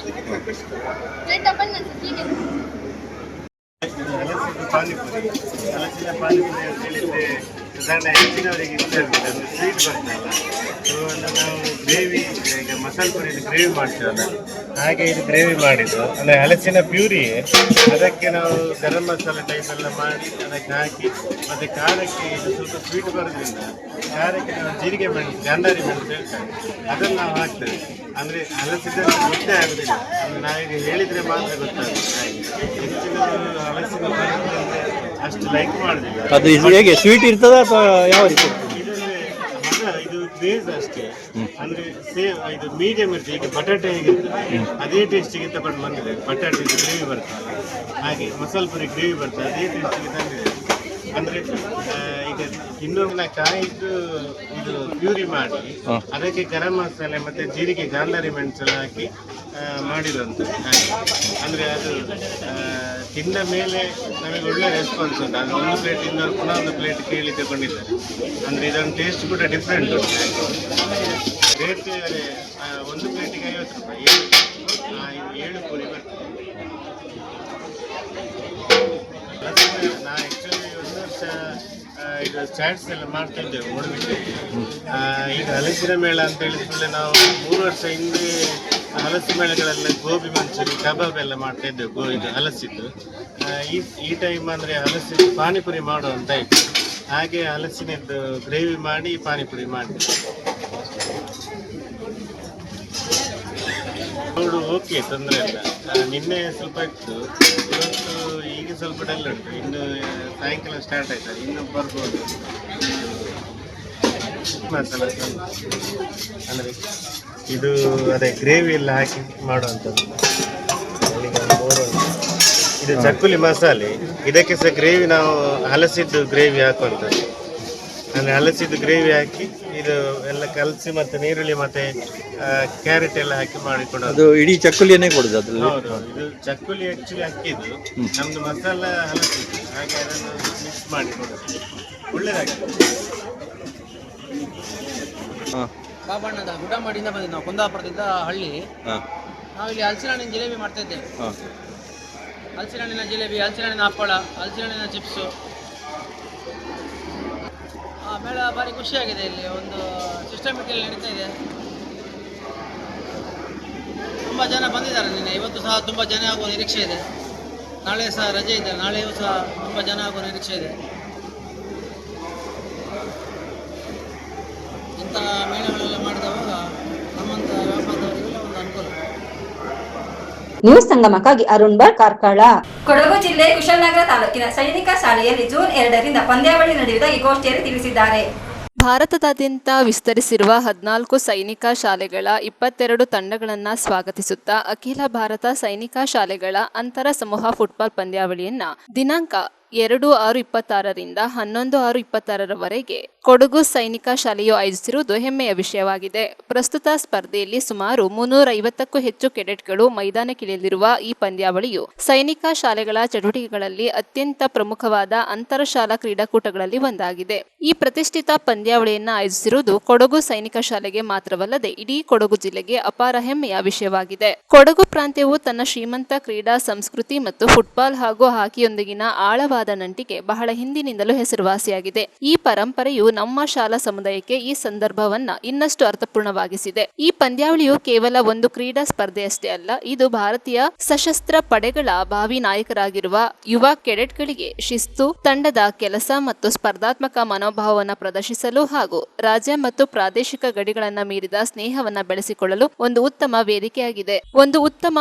ಸಾಧಾರಣ ಹೆಚ್ಚಿನವರಿಗೆ ಇಷ್ಟ ಇರ್ತದೆ, ಅಂದರೆ ಸ್ವೀಟ್ ಬರ್ತಲ್ಲ. ಸೊ ನಾವು ಗ್ರೇವಿ, ಈಗ ಮಸಾಲೆ ಪುರಿದು ಗ್ರೇವಿ ಮಾಡ್ತೀವಲ್ಲ, ಹಾಗೆ ಇದು ಗ್ರೇವಿ ಮಾಡಿದ್ದು ಅಂದರೆ ಹಲಸಿನ ಪ್ಯೂರಿ. ಅದಕ್ಕೆ ನಾವು ಗರಂ ಮಸಾಲೆ ಟೈಪ್ ಎಲ್ಲ ಮಾಡಿ ಅದಕ್ಕೆ ಹಾಕಿ, ಮತ್ತು ಖಾರಕ್ಕೆ ಇದು ಸ್ವಲ್ಪ ಸ್ವೀಟ್ ಬರೋದ್ರಿಂದ ಖಾರಕ್ಕೆ ನಾವು ಜೀರಿಗೆ ಮೆಣಸು, ಗಾಂಧಾರಿ ಮೆಣಸು ಹೇಳ್ತಾರೆ, ಅದನ್ನು ನಾವು ಹಾಕ್ತೇವೆ. ಅಂದರೆ ಹಲಸಿನ ಗೊತ್ತೇ ಆಗೋದಿಲ್ಲ, ಅಂದರೆ ನಾವೀಗ ಹೇಳಿದರೆ ಮಾತ್ರ ಗೊತ್ತಾಗುತ್ತೆ. ಹೆಚ್ಚಿನ ಹಲಸಿನ ಅಷ್ಟು ಲೈಕ್ ಮಾಡೋದಿಲ್ಲ. ಅದು ಹೇಗೆ ಸ್ವೀಟ್ ಇರ್ತದ ಅಥವಾ ಯಾವ ರೀತಿ? ಇದು ಬೇಸ್ ಅಷ್ಟೇ, ಅಂದ್ರೆ ಇದು ಮೀಡಿಯಂ ಇರ್ತದೆ. ಈಗ ಬಟಾಟೆ ಹೇಗಿರ್ತದೆ ಅದೇ ಟೇಸ್ಟಿಗೆ ತಗೊಂಡು ಬಂದಿದೆ. ಬಟಾಟೆ ಗ್ರೇವಿ ಬರ್ತದೆ, ಹಾಗೆ ಮಸಾಲೆ ಪುರಿ ಗ್ರೇವಿ ಬರ್ತದೆ, ಅದೇ ಟೇಸ್ಟಿಗೆ ತಂದಿದೆ. ಅಂದ್ರೆ ಈಗ ಇನ್ನೊಂದು ಕಾಯಿದ್ದು ಇದು ಪ್ಯೂರಿ ಮಾಡಿ ಅದಕ್ಕೆ ಗರಂ ಮಸಾಲೆ ಮತ್ತೆ ಜೀರಿಗೆ, ಗಾಂಧಾರಿ ಮೆಣಸೆಲ್ಲ ಹಾಕಿ ಮಾಡಿರುವಂಥ. ಅಂದರೆ ಅದು ತಿಂದ ಮೇಲೆ ನಮಗೆ ಒಳ್ಳೆ ರೆಸ್ಪಾನ್ಸ್ ಉಂಟು. ಅದು ಒಂದು ಪ್ಲೇಟ್ ಇನ್ನೊಂದು ಪುನಃ ಒಂದು ಪ್ಲೇಟ್ ಕೇಳಿ ತಗೊಂಡಿದ್ದಾರೆ. ಅಂದರೆ ಇದೊಂದು ಟೇಸ್ಟ್ ಕೂಡ ಡಿಫ್ರೆಂಟ್ ಉಂಟು. ರೇಟ್ ಒಂದು ಪ್ಲೇಟಿಗೆ 50 ರೂಪಾಯಿ, 7 ಪೂರಿ ಬರ್ತದೆ. ನಾ ಆ್ಯಕ್ಚುಲಿ 1 ವರ್ಷ ಇದು ಚಾಟ್ಸ್ ಎಲ್ಲ ಮಾಡ್ತಾ ಇದ್ದೇವೆ ಮೂಡುಬಿಟ್ಟೆಗೆ. ಈಗ ಹಲಸಿನ ಮೇಳ ಅಂತ ಹೇಳಿದ್ಮೇಲೆ ನಾವು 3 ವರ್ಷ ಹಿಂದೆ ಹಲಸು ಮೇಳಗಳೆಲ್ಲ ಗೋಬಿ ಮಂಚೂರಿ, ಕಬಾಬ್ ಎಲ್ಲ ಮಾಡ್ತಾ ಇದ್ದೇವೆ. ಇದು ಹಲಸಿದ್ದು ಈ ಟೈಮ್ ಅಂದರೆ ಹಲಸಿದ್ದು ಪಾನಿಪುರಿ ಮಾಡುವಂತ ಇತ್ತು. ಹಾಗೆ ಹಲಸಿನದ್ದು ಗ್ರೇವಿ ಮಾಡಿ ಪಾನಿಪುರಿ ಮಾಡಿದ್ವಿ. ನೋಡು, ಓಕೆ, ತೊಂದರೆ ಇಲ್ಲ. ನಿನ್ನೆ ಸ್ವಲ್ಪ ಇತ್ತು, ಇವತ್ತು ಈಗ ಸ್ವಲ್ಪ ಡಲ್ ಉಂಟು. ಇನ್ನು ಸಾಯಂಕಾಲ ಸ್ಟಾರ್ಟ್ ಆಯ್ತಾರೆ, ಇನ್ನು ಬರ್ಬೋದು. ಮಸಾಲ ಅಂದರೆ ಇದು ಅದೇ ಗ್ರೇವಿ ಎಲ್ಲ ಹಾಕಿ ಮಾಡುವಂಥದ್ದು. ಇದು ಚಕ್ಕುಲಿ ಮಸಾಲೆ, ಇದಕ್ಕೆ ಸಹ ಗ್ರೇವಿ ನಾವು ಹಲಸಿದ್ದು ಗ್ರೇವಿ ಹಾಕುವಂಥದ್ದು. ಅಂದರೆ ಹಲಸಿದ್ದು ಗ್ರೇವಿ ಹಾಕಿ ಇದು ಎಲ್ಲ ಕಲಸಿ ಮತ್ತು ನೀರುಳ್ಳಿ ಮತ್ತು ಕ್ಯಾರೆಟ್ ಎಲ್ಲ ಹಾಕಿ ಮಾಡಿಕೊಡೋದು. ಅದು ಇಡೀ ಚಕ್ಕುಲಿಯನ್ನೇ ಕೊಡೋದು ಅದ್ರಲ್ಲಿ? ಹೌದು, ಇದು ಚಕ್ಕುಲಿ ಆ್ಯಕ್ಚುಲಿ ಹಾಕಿದ್ದು, ನಮ್ಮದು ಮಸಾಲ ಹಲಸಿದ್ದು, ಹಾಗೆ ಅದನ್ನು ಮಿಕ್ಸ್ ಮಾಡಿ ಕೊಡೋದು. ಒಳ್ಳೆಯದಾಗ್ತದೆ. ಬಾಬಣ್ಣದ ಗುಡ್ಡಮಾಡಿಯಿಂದ ಬಂದಿದ್ದು ನಾವು, ಕುಂದಾಪುರದಿಂದ ಹಳ್ಳಿ. ನಾವಿಲ್ಲಿ ಹಲಸಿನ ಹಣ್ಣಿನ ಜಿಲೇಬಿ ಮಾಡ್ತಾ ಇದ್ದೇವೆ. ಹಲಸಿನ ಹಣ್ಣಿನ ಜಿಲೇಬಿ, ಹಲಸಿನ ಹಣ್ಣಿನ ಹಪ್ಪಳ, ಹಲಸಿನ ಹಣ್ಣಿನ ಚಿಪ್ಸು. ಮೇಳ ಭಾರಿ ಖುಷಿಯಾಗಿದೆ. ಇಲ್ಲಿ ಒಂದು ಸಿಸ್ಟಮೆಟಿಕಲ್ಲಿ ನಡೀತಾ ಇದೆ. ತುಂಬ ಜನ ಬಂದಿದ್ದಾರೆ ನಿನ್ನೆ, ಇವತ್ತು ಸಹ ತುಂಬ ಜನ ಆಗುವ ನಿರೀಕ್ಷೆ ಇದೆ. ನಾಳೆ ಸಹ ರಜೆ ಇದೆ, ನಾಳೆಯೂ ಸಹ ತುಂಬ ಜನ ಆಗುವ ನಿರೀಕ್ಷೆ ಇದೆ. ಇಂತಹ ಮೇಳಗಳೆಲ್ಲ ಮಾಡಿದವಾಗ ನಮ್ಮಂಥ ವ್ಯಾಪಾರದವರಿಗೆಲ್ಲ ಒಂದು ಅನುಕೂಲ. ನ್ಯೂಸ್ ಸಂಗಮಕ್ಕಾಗಿ ಅರುಣ್ ಭಟ್, ಕಾರ್ಕಳ. ಕೊಡಗು ಜಿಲ್ಲೆ ಕುಶಾಲನಗರ ತಾಲೂಕಿನ ಸೈನಿಕ ಶಾಲೆಯಲ್ಲಿ ಜೂನ್ 2ರಿಂದ ಪಂದ್ಯಾವಳಿ ನಡೆಯುವುದಾಗಿ ಗೋಷ್ಠಿಯಲ್ಲಿ ತಿಳಿಸಿದ್ದಾರೆ. ಭಾರತದಾದ್ಯಂತ ವಿಸ್ತರಿಸಿರುವ 14 ಸೈನಿಕ ಶಾಲೆಗಳ 22 ತಂಡಗಳನ್ನು ಸ್ವಾಗತಿಸುತ್ತಾ ಅಖಿಲ ಭಾರತ ಸೈನಿಕ ಶಾಲೆಗಳ ಅಂತರ ಸಮೂಹ ಫುಟ್ಬಾಲ್ ಪಂದ್ಯಾವಳಿಯನ್ನ ದಿನಾಂಕ 2/6/26ರಿಂದ 11/6/26ರವರೆಗೆ ಕೊಡಗು ಸೈನಿಕ ಶಾಲೆಯು ಆಯೋಜಿಸಿರುವುದು ಹೆಮ್ಮೆಯ ವಿಷಯವಾಗಿದೆ. ಪ್ರಸ್ತುತ ಸ್ಪರ್ಧೆಯಲ್ಲಿ ಸುಮಾರು 350ಕ್ಕೂ ಹೆಚ್ಚು ಕೆಡೆಟ್ಗಳು ಮೈದಾನಕ್ಕಿಳಿಯಲಿರುವ ಈ ಪಂದ್ಯಾವಳಿಯು ಸೈನಿಕ ಶಾಲೆಗಳ ಚಟುವಟಿಕೆಗಳಲ್ಲಿ ಅತ್ಯಂತ ಪ್ರಮುಖವಾದ ಅಂತರ ಶಾಲಾ ಕ್ರೀಡಾಕೂಟಗಳಲ್ಲಿ ಒಂದಾಗಿದೆ. ಈ ಪ್ರತಿಷ್ಠಿತ ಪಂದ್ಯಾವಳಿಯನ್ನು ಆಯೋಜಿಸಿರುವುದು ಕೊಡಗು ಸೈನಿಕ ಶಾಲೆಗೆ ಮಾತ್ರವಲ್ಲದೆ ಇಡೀ ಕೊಡಗು ಜಿಲ್ಲೆಗೆ ಅಪಾರ ಹೆಮ್ಮೆಯ ವಿಷಯವಾಗಿದೆ. ಕೊಡಗು ಪ್ರಾಂತ್ಯವು ತನ್ನ ಶ್ರೀಮಂತ ಕ್ರೀಡಾ ಸಂಸ್ಕೃತಿ ಮತ್ತು ಫುಟ್ಬಾಲ್ ಹಾಗೂ ಹಾಕಿಯೊಂದಿಗಿನ ಆಳವಾದ ನಂಟಿಗೆ ಬಹಳ ಹಿಂದಿನಿಂದಲೂ ಹೆಸರುವಾಸಿಯಾಗಿದೆ. ಈ ಪರಂಪರೆಯು ನಮ್ಮ ಶಾಲಾ ಸಮುದಾಯಕ್ಕೆ ಈ ಸಂದರ್ಭವನ್ನ ಇನ್ನಷ್ಟು ಅರ್ಥಪೂರ್ಣವಾಗಿಸಿದೆ. ಈ ಪಂದ್ಯಾವಳಿಯು ಕೇವಲ ಒಂದು ಕ್ರೀಡಾ ಸ್ಪರ್ಧೆಯಷ್ಟೇ ಅಲ್ಲ, ಇದು ಭಾರತೀಯ ಸಶಸ್ತ್ರ ಪಡೆಗಳ ಭಾವಿ ನಾಯಕರಾಗಿರುವ ಯುವ ಕೆಡೆಟ್ಗಳಿಗೆ ಶಿಸ್ತು, ತಂಡದ ಕೆಲಸ ಮತ್ತು ಸ್ಪರ್ಧಾತ್ಮಕ ಮನೋಭಾವವನ್ನು ಪ್ರದರ್ಶಿಸಲು ಹಾಗೂ ರಾಜ್ಯ ಮತ್ತು ಪ್ರಾದೇಶಿಕ ಗಡಿಗಳನ್ನು ಮೀರಿದ ಸ್ನೇಹವನ್ನ ಬೆಳೆಸಿಕೊಳ್ಳಲು ಒಂದು ಉತ್ತಮ ವೇದಿಕೆಯಾಗಿದೆ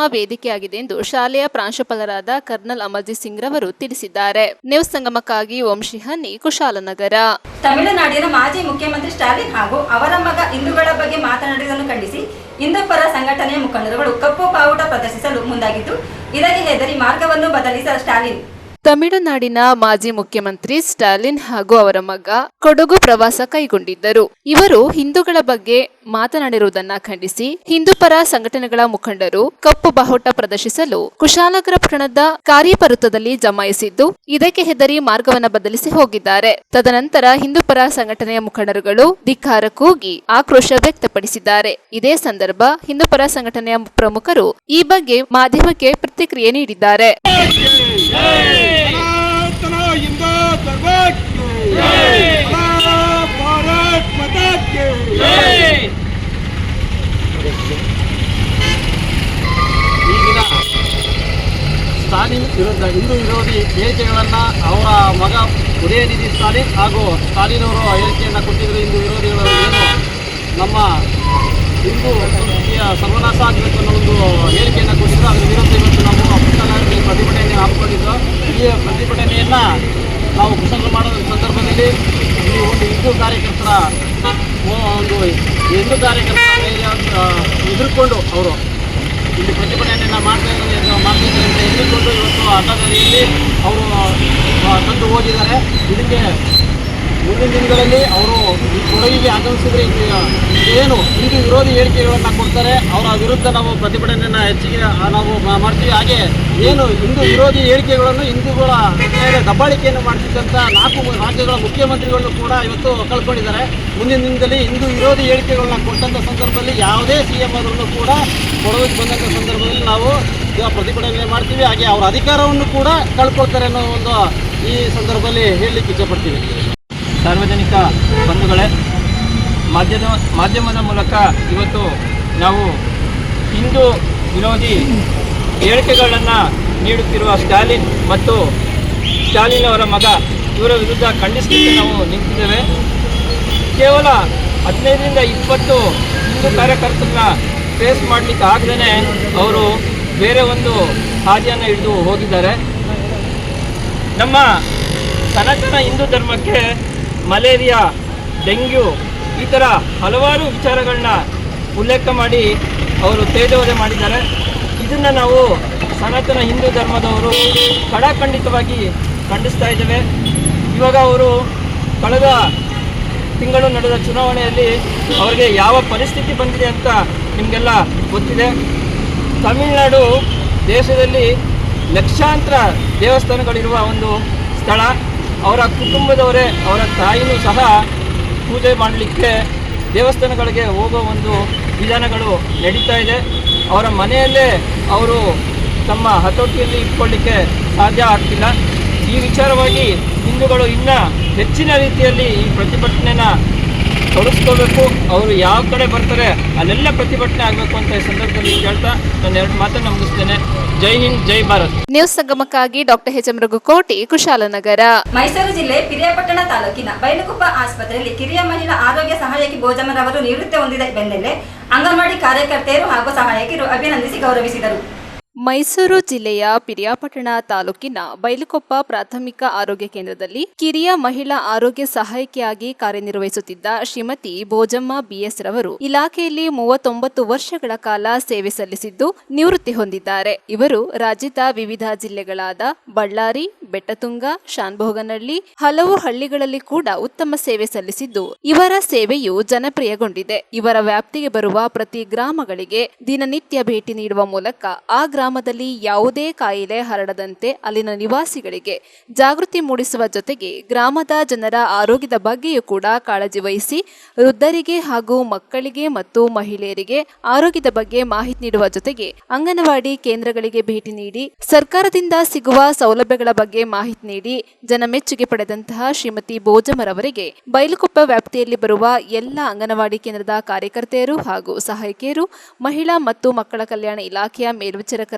ಎಂದು ಶಾಲೆಯ ಪ್ರಾಂಶುಪಾಲರಾದ ಕರ್ನಲ್ ಅಮರ್ಜಿತ್ ಸಿಂಗ್ ರವರು ತಿಳಿಸಿದ್ದಾರೆ. ನ್ಯೂಸ್ ಸಂಗಮಕ್ಕಾಗಿ ವಂಶಿಹನಿ, ಕುಶಾಲನಗರ. ತಮಿಳುನಾಡಿನ ಮಾಜಿ ಮುಖ್ಯಮಂತ್ರಿ ಸ್ಟಾಲಿನ್ ಹಾಗೂ ಅವರ ಮಗ ಹಿಂದೂಗಳ ಬಗ್ಗೆ ಮಾತನಾಡಿರುವುದನ್ನು ಖಂಡಿಸಿ ಹಿಂದೂ ಪರ ಸಂಘಟನೆಯ ಮುಖಂಡರುಗಳು ಕಪ್ಪು ಬಾವುಟ ಪ್ರದರ್ಶಿಸಲು ಮುಂದಾಗಿದ್ದು, ಇದಕ್ಕೆ ಹೆದರಿ ಮಾರ್ಗವನ್ನು ಬದಲಿಸಿದ ಸ್ಟಾಲಿನ್ ತಮಿಳುನಾಡಿನ ಮಾಜಿ ಮುಖ್ಯಮಂತ್ರಿ ಸ್ಟಾಲಿನ್ ಹಾಗೂ ಅವರ ಮಗ ಕೊಡಗು ಪ್ರವಾಸ ಕೈಗೊಂಡಿದ್ದರು. ಇವರು ಹಿಂದೂಗಳ ಬಗ್ಗೆ ಮಾತನಾಡಿರುವುದನ್ನ ಖಂಡಿಸಿ ಹಿಂದೂ ಪರ ಸಂಘಟನೆಗಳ ಮುಖಂಡರು ಕಪ್ಪು ಬಾವುಟ ಪ್ರದರ್ಶಿಸಲು ಕುಶಾಲನಗರ ಪಟ್ಟಣದ ಕಾರ್ಯಪರುತ್ತದಲ್ಲಿ ಜಮಾಯಿಸಿದ್ದು, ಇದಕ್ಕೆ ಹೆದರಿ ಮಾರ್ಗವನ್ನು ಬದಲಿಸಿ ಹೋಗಿದ್ದಾರೆ. ತದನಂತರ ಹಿಂದೂ ಪರ ಸಂಘಟನೆಯ ಮುಖಂಡರುಗಳು ಧಿಕ್ಕಾರ ಕೂಗಿ ಆಕ್ರೋಶ ವ್ಯಕ್ತಪಡಿಸಿದ್ದಾರೆ. ಇದೇ ಸಂದರ್ಭ ಹಿಂದೂ ಪರ ಸಂಘಟನೆಯ ಪ್ರಮುಖರು ಈ ಬಗ್ಗೆ ಮಾಧ್ಯಮಕ್ಕೆ ಪ್ರತಿಕ್ರಿಯೆ ನೀಡಿದ್ದಾರೆ. ಸನಾತನ ಹಿಂದೂ ಧರ್ಮಕ್ಕೆ ಈ ದಿನ ಸ್ಟಾಲಿನ್ ವಿರುದ್ಧ ಹಿಂದೂ ವಿರೋಧಿ ಹೇಳಿಕೆಗಳನ್ನು ಅವರ ಮಗ ಉದಯನಿಧಿ ಸ್ಟಾಲಿನ್ ಹಾಗೂ ಸ್ಟಾಲಿನ್ ಅವರು ಹೇಳಿಕೆಯನ್ನು ಕೊಟ್ಟಿದ್ದರು. ಹಿಂದೂ ವಿರೋಧಿಗಳು ಏನು ನಮ್ಮ ಹಿಂದೂ ಸಂಸ್ಕೃತಿಯ ಸರ್ವನಾಶ ಆಗಬೇಕು ಅನ್ನೋ ಒಂದು ಹೇಳಿಕೆಯನ್ನು ಕೊಟ್ಟಿದ್ರು. ಅದರ ವಿರುದ್ಧ ಇವತ್ತು ನಾವು ಕುಶಾಲನಗರದಲ್ಲಿ ಪ್ರತಿಭಟನೆ ಹಾಕಿಕೊಂಡಿದ್ದು. ಈ ಪ್ರತಿಭಟನೆಯನ್ನು ನಾವು ಕುಶಲ ಮಾಡೋ ಸಂದರ್ಭದಲ್ಲಿ ಇಲ್ಲಿ ಒಂದು ಹಿಂದೂ ಕಾರ್ಯಕರ್ತರ ಎದುರುಕೊಂಡು ಅವರು ಇಲ್ಲಿ ಪ್ರತಿಭಟನೆಯನ್ನು ಮಾಡ್ತಿದ್ದಾರೆ ಅಂತ ಎದುರುಕೊಂಡು ಇವತ್ತು ಅಡ್ಡದಾರಿಯಲ್ಲಿ ಅವರು ತಂದು ಹೋಗಿದ್ದಾರೆ. ಇದಕ್ಕೆ ಮುಂದಿನ ದಿನಗಳಲ್ಲಿ ಅವರು ಈ ಕೊಡಗಿಗೆ ಆಗಮಿಸಿದರೆ ಏನು ಹಿಂದೂ ವಿರೋಧಿ ಹೇಳಿಕೆಗಳನ್ನು ಕೊಡ್ತಾರೆ, ಅವರ ವಿರುದ್ಧ ನಾವು ಪ್ರತಿಭಟನೆಯನ್ನು ಹೆಚ್ಚಿಗೆ ನಾವು ಮಾಡ್ತೀವಿ. ಹಾಗೆ ಏನು ಹಿಂದೂ ವಿರೋಧಿ ಹೇಳಿಕೆಗಳನ್ನು ಹಿಂದೂಗಳ ಮೇಲೆ ದಬ್ಬಾಳಿಕೆಯನ್ನು ಮಾಡ್ತಿದ್ದಂಥ 4 ರಾಜ್ಯಗಳ ಮುಖ್ಯಮಂತ್ರಿಗಳನ್ನು ಕೂಡ ಇವತ್ತು ಕಳ್ಕೊಂಡಿದ್ದಾರೆ. ಮುಂದಿನ ದಿನದಲ್ಲಿ ಹಿಂದೂ ವಿರೋಧಿ ಹೇಳಿಕೆಗಳನ್ನ ಕೊಟ್ಟಂಥ ಸಂದರ್ಭದಲ್ಲಿ ಯಾವುದೇ CM ಆದ್ರೂ ಕೂಡ ಕೊಡಗಿಗೆ ಬಂದಂಥ ಸಂದರ್ಭದಲ್ಲಿ ನಾವು ಪ್ರತಿಭಟನೆ ಮಾಡ್ತೀವಿ. ಹಾಗೆ ಅವರ ಅಧಿಕಾರವನ್ನು ಕೂಡ ಕಳ್ಕೊಳ್ತಾರೆ ಅನ್ನೋ ಒಂದು ಈ ಸಂದರ್ಭದಲ್ಲಿ ಹೇಳಲಿಕ್ಕೆ ಇಚ್ಛೆಪಡ್ತೀವಿ. ಸಾರ್ವಜನಿಕ ಬಂಧುಗಳೇ, ಮಾಧ್ಯಮದ ಮೂಲಕ ಇವತ್ತು ನಾವು ಹಿಂದೂ ವಿರೋಧಿ ಹೇಳಿಕೆಗಳನ್ನು ನೀಡುತ್ತಿರುವ ಸ್ಟಾಲಿನ್ ಮತ್ತು ಸ್ಟಾಲಿನ್ ಅವರ ಮಗ ಇವರ ವಿರುದ್ಧ ಖಂಡಿಸಲಿಕ್ಕೆ ನಾವು ನಿಂತಿದ್ದೇವೆ. ಕೇವಲ 15ರಿಂದ 20 ಹಿಂದೂ ಕಾರ್ಯಕರ್ತರನ್ನ ಫೇಸ್ ಮಾಡಲಿಕ್ಕೆ ಆಗದೇ ಅವರು ಬೇರೆ ಒಂದು ಹಾದಿಯನ್ನು ಹಿಡಿದು ಹೋಗಿದ್ದಾರೆ. ನಮ್ಮ ಸನಾತನ ಹಿಂದೂ ಧರ್ಮಕ್ಕೆ ಮಲೇರಿಯಾ, ಡೆಂಗ್ಯೂ ಈ ಥರ ಹಲವಾರು ವಿಚಾರಗಳನ್ನ ಉಲ್ಲೇಖ ಮಾಡಿ ಅವರು ತೇಜೋವಧೆ ಮಾಡಿದ್ದಾರೆ. ಇದನ್ನು ನಾವು ಸನಾತನ ಹಿಂದೂ ಧರ್ಮದವರು ಖಡಾಖಂಡಿತವಾಗಿ ಖಂಡಿಸ್ತಾ ಇದ್ದೇವೆ. ಇವಾಗ ಅವರು ಕಳೆದ ತಿಂಗಳು ನಡೆದ ಚುನಾವಣೆಯಲ್ಲಿ ಅವರಿಗೆ ಯಾವ ಪರಿಸ್ಥಿತಿ ಬಂದಿದೆ ಅಂತ ನಿಮಗೆಲ್ಲ ಗೊತ್ತಿದೆ. ತಮಿಳುನಾಡು ದೇಶದಲ್ಲಿ ಲಕ್ಷಾಂತರ ದೇವಸ್ಥಾನಗಳಿರುವ ಒಂದು ಸ್ಥಳ. ಅವರ ಕುಟುಂಬದವರೇ, ಅವರ ತಾಯಿನೂ ಸಹ ಪೂಜೆ ಮಾಡಲಿಕ್ಕೆ ದೇವಸ್ಥಾನಗಳಿಗೆ ಹೋಗೋ ಒಂದು ವಿಧಾನಗಳು ನಡೀತಾ ಇದೆ. ಅವರ ಮನೆಯಲ್ಲೇ ಅವರು ತಮ್ಮ ಹತೋಟಿಯಲ್ಲಿ ಇಟ್ಕೊಳ್ಳಿಕ್ಕೆ ಸಾಧ್ಯ ಆಗ್ತಿಲ್ಲ. ಈ ವಿಚಾರವಾಗಿ ಹಿಂದೂಗಳು ಇನ್ನೂ ಹೆಚ್ಚಿನ ರೀತಿಯಲ್ಲಿ ಈ ಪ್ರತಿಭಟನೆನ ತೊಡಗಿಸ್ಕೋಬೇಕು. ಅವರು ಯಾವ ಕಡೆ ಬರ್ತಾರೆ ಅಲ್ಲೆಲ್ಲ ಪ್ರತಿಭಟನೆ ಆಗಬೇಕು ಅಂತ ಈ ಸಂದರ್ಭದಲ್ಲಿ ಕೇಳ್ತಾ ನಾನು 2 ಮಾತನ್ನು ಮುಗಿಸ್ತೇನೆ. ಜೈ ಹಿಂದ್, ಜೈ ಭಾರತ್. ನ್ಯೂಸ್ ಸಂಗಮಕ್ಕಾಗಿ doctor H M Raghukoti, Kushalnagar. Mysuru ಜಿಲ್ಲೆ ಪಿರಿಯಾಪಟ್ಟಣ ತಾಲೂಕಿನ ಬೈಲುಕುಪ್ಪ ಆಸ್ಪತ್ರೆಯಲ್ಲಿ ಕಿರಿಯ ಮಹಿಳಾ ಆರೋಗ್ಯ ಸಹಾಯಕಿ ಭೋಜಮ್ಮರವರು ನಿವೃತ್ತಿ ಹೊಂದಿದ ಬೆನ್ನಲ್ಲೇ ಅಂಗನವಾಡಿ ಕಾರ್ಯಕರ್ತೆಯರು ಹಾಗೂ ಸಹಾಯಕಿಯರು ಅಭಿನಂದಿಸಿ ಗೌರವಿಸಿದರು. ಮೈಸೂರು ಜಿಲ್ಲೆಯ ಪಿರಿಯಾಪಟ್ಟಣ ತಾಲೂಕಿನ ಬೈಲುಕೊಪ್ಪ ಪ್ರಾಥಮಿಕ ಆರೋಗ್ಯ ಕೇಂದ್ರದಲ್ಲಿ ಕಿರಿಯ ಮಹಿಳಾ ಆರೋಗ್ಯ ಸಹಾಯಕಿಯಾಗಿ ಕಾರ್ಯನಿರ್ವಹಿಸುತ್ತಿದ್ದ ಶ್ರೀಮತಿ ಭೋಜಮ್ಮ ಬಿಎಸ್ ರವರು ಇಲಾಖೆಯಲ್ಲಿ 39 ವರ್ಷಗಳ ಕಾಲ ಸೇವೆ ಸಲ್ಲಿಸಿದ್ದು ನಿವೃತ್ತಿ ಹೊಂದಿದ್ದಾರೆ. ಇವರು ರಾಜ್ಯದ ವಿವಿಧ ಜಿಲ್ಲೆಗಳಾದ ಬಳ್ಳಾರಿ, ಬೆಟ್ಟತುಂಗ, ಶಾನ್ಭೋಗನಹಳ್ಳಿ, ಹಲವು ಹಳ್ಳಿಗಳಲ್ಲಿ ಕೂಡ ಉತ್ತಮ ಸೇವೆ ಸಲ್ಲಿಸಿದ್ದು ಇವರ ಸೇವೆಯು ಜನಪ್ರಿಯಗೊಂಡಿದೆ. ಇವರ ವ್ಯಾಪ್ತಿಗೆ ಬರುವ ಪ್ರತಿ ಗ್ರಾಮಗಳಿಗೆ ದಿನನಿತ್ಯ ಭೇಟಿ ನೀಡುವ ಮೂಲಕ ಆ ಗ್ರಾಮದಲ್ಲಿ ಯಾವುದೇ ಕಾಯಿಲೆ ಹರಡದಂತೆ ಅಲ್ಲಿನ ನಿವಾಸಿಗಳಿಗೆ ಜಾಗೃತಿ ಮೂಡಿಸುವ ಜೊತೆಗೆ ಗ್ರಾಮದ ಜನರ ಆರೋಗ್ಯದ ಬಗ್ಗೆಯೂ ಕೂಡ ಕಾಳಜಿ ವಹಿಸಿ ವೃದ್ಧರಿಗೆ ಹಾಗೂ ಮಕ್ಕಳಿಗೆ ಮತ್ತು ಮಹಿಳೆಯರಿಗೆ ಆರೋಗ್ಯದ ಬಗ್ಗೆ ಮಾಹಿತಿ ನೀಡುವ ಜೊತೆಗೆ ಅಂಗನವಾಡಿ ಕೇಂದ್ರಗಳಿಗೆ ಭೇಟಿ ನೀಡಿ ಸರ್ಕಾರದಿಂದ ಸಿಗುವ ಸೌಲಭ್ಯಗಳ ಬಗ್ಗೆ ಮಾಹಿತಿ ನೀಡಿ ಜನಮೆಚ್ಚುಗೆ ಪಡೆದಂತಹ ಶ್ರೀಮತಿ ಭೋಜಮ್ಮರವರಿಗೆ ಬೈಲುಕೊಪ್ಪ ವ್ಯಾಪ್ತಿಯಲ್ಲಿ ಬರುವ ಎಲ್ಲ ಅಂಗನವಾಡಿ ಕೇಂದ್ರದ ಕಾರ್ಯಕರ್ತೆಯರು ಹಾಗೂ ಸಹಾಯಕಿಯರು, ಮಹಿಳಾ ಮತ್ತು ಮಕ್ಕಳ ಕಲ್ಯಾಣ ಇಲಾಖೆಯ ಮೇಲ್ವಿಚಾರಕರಾದ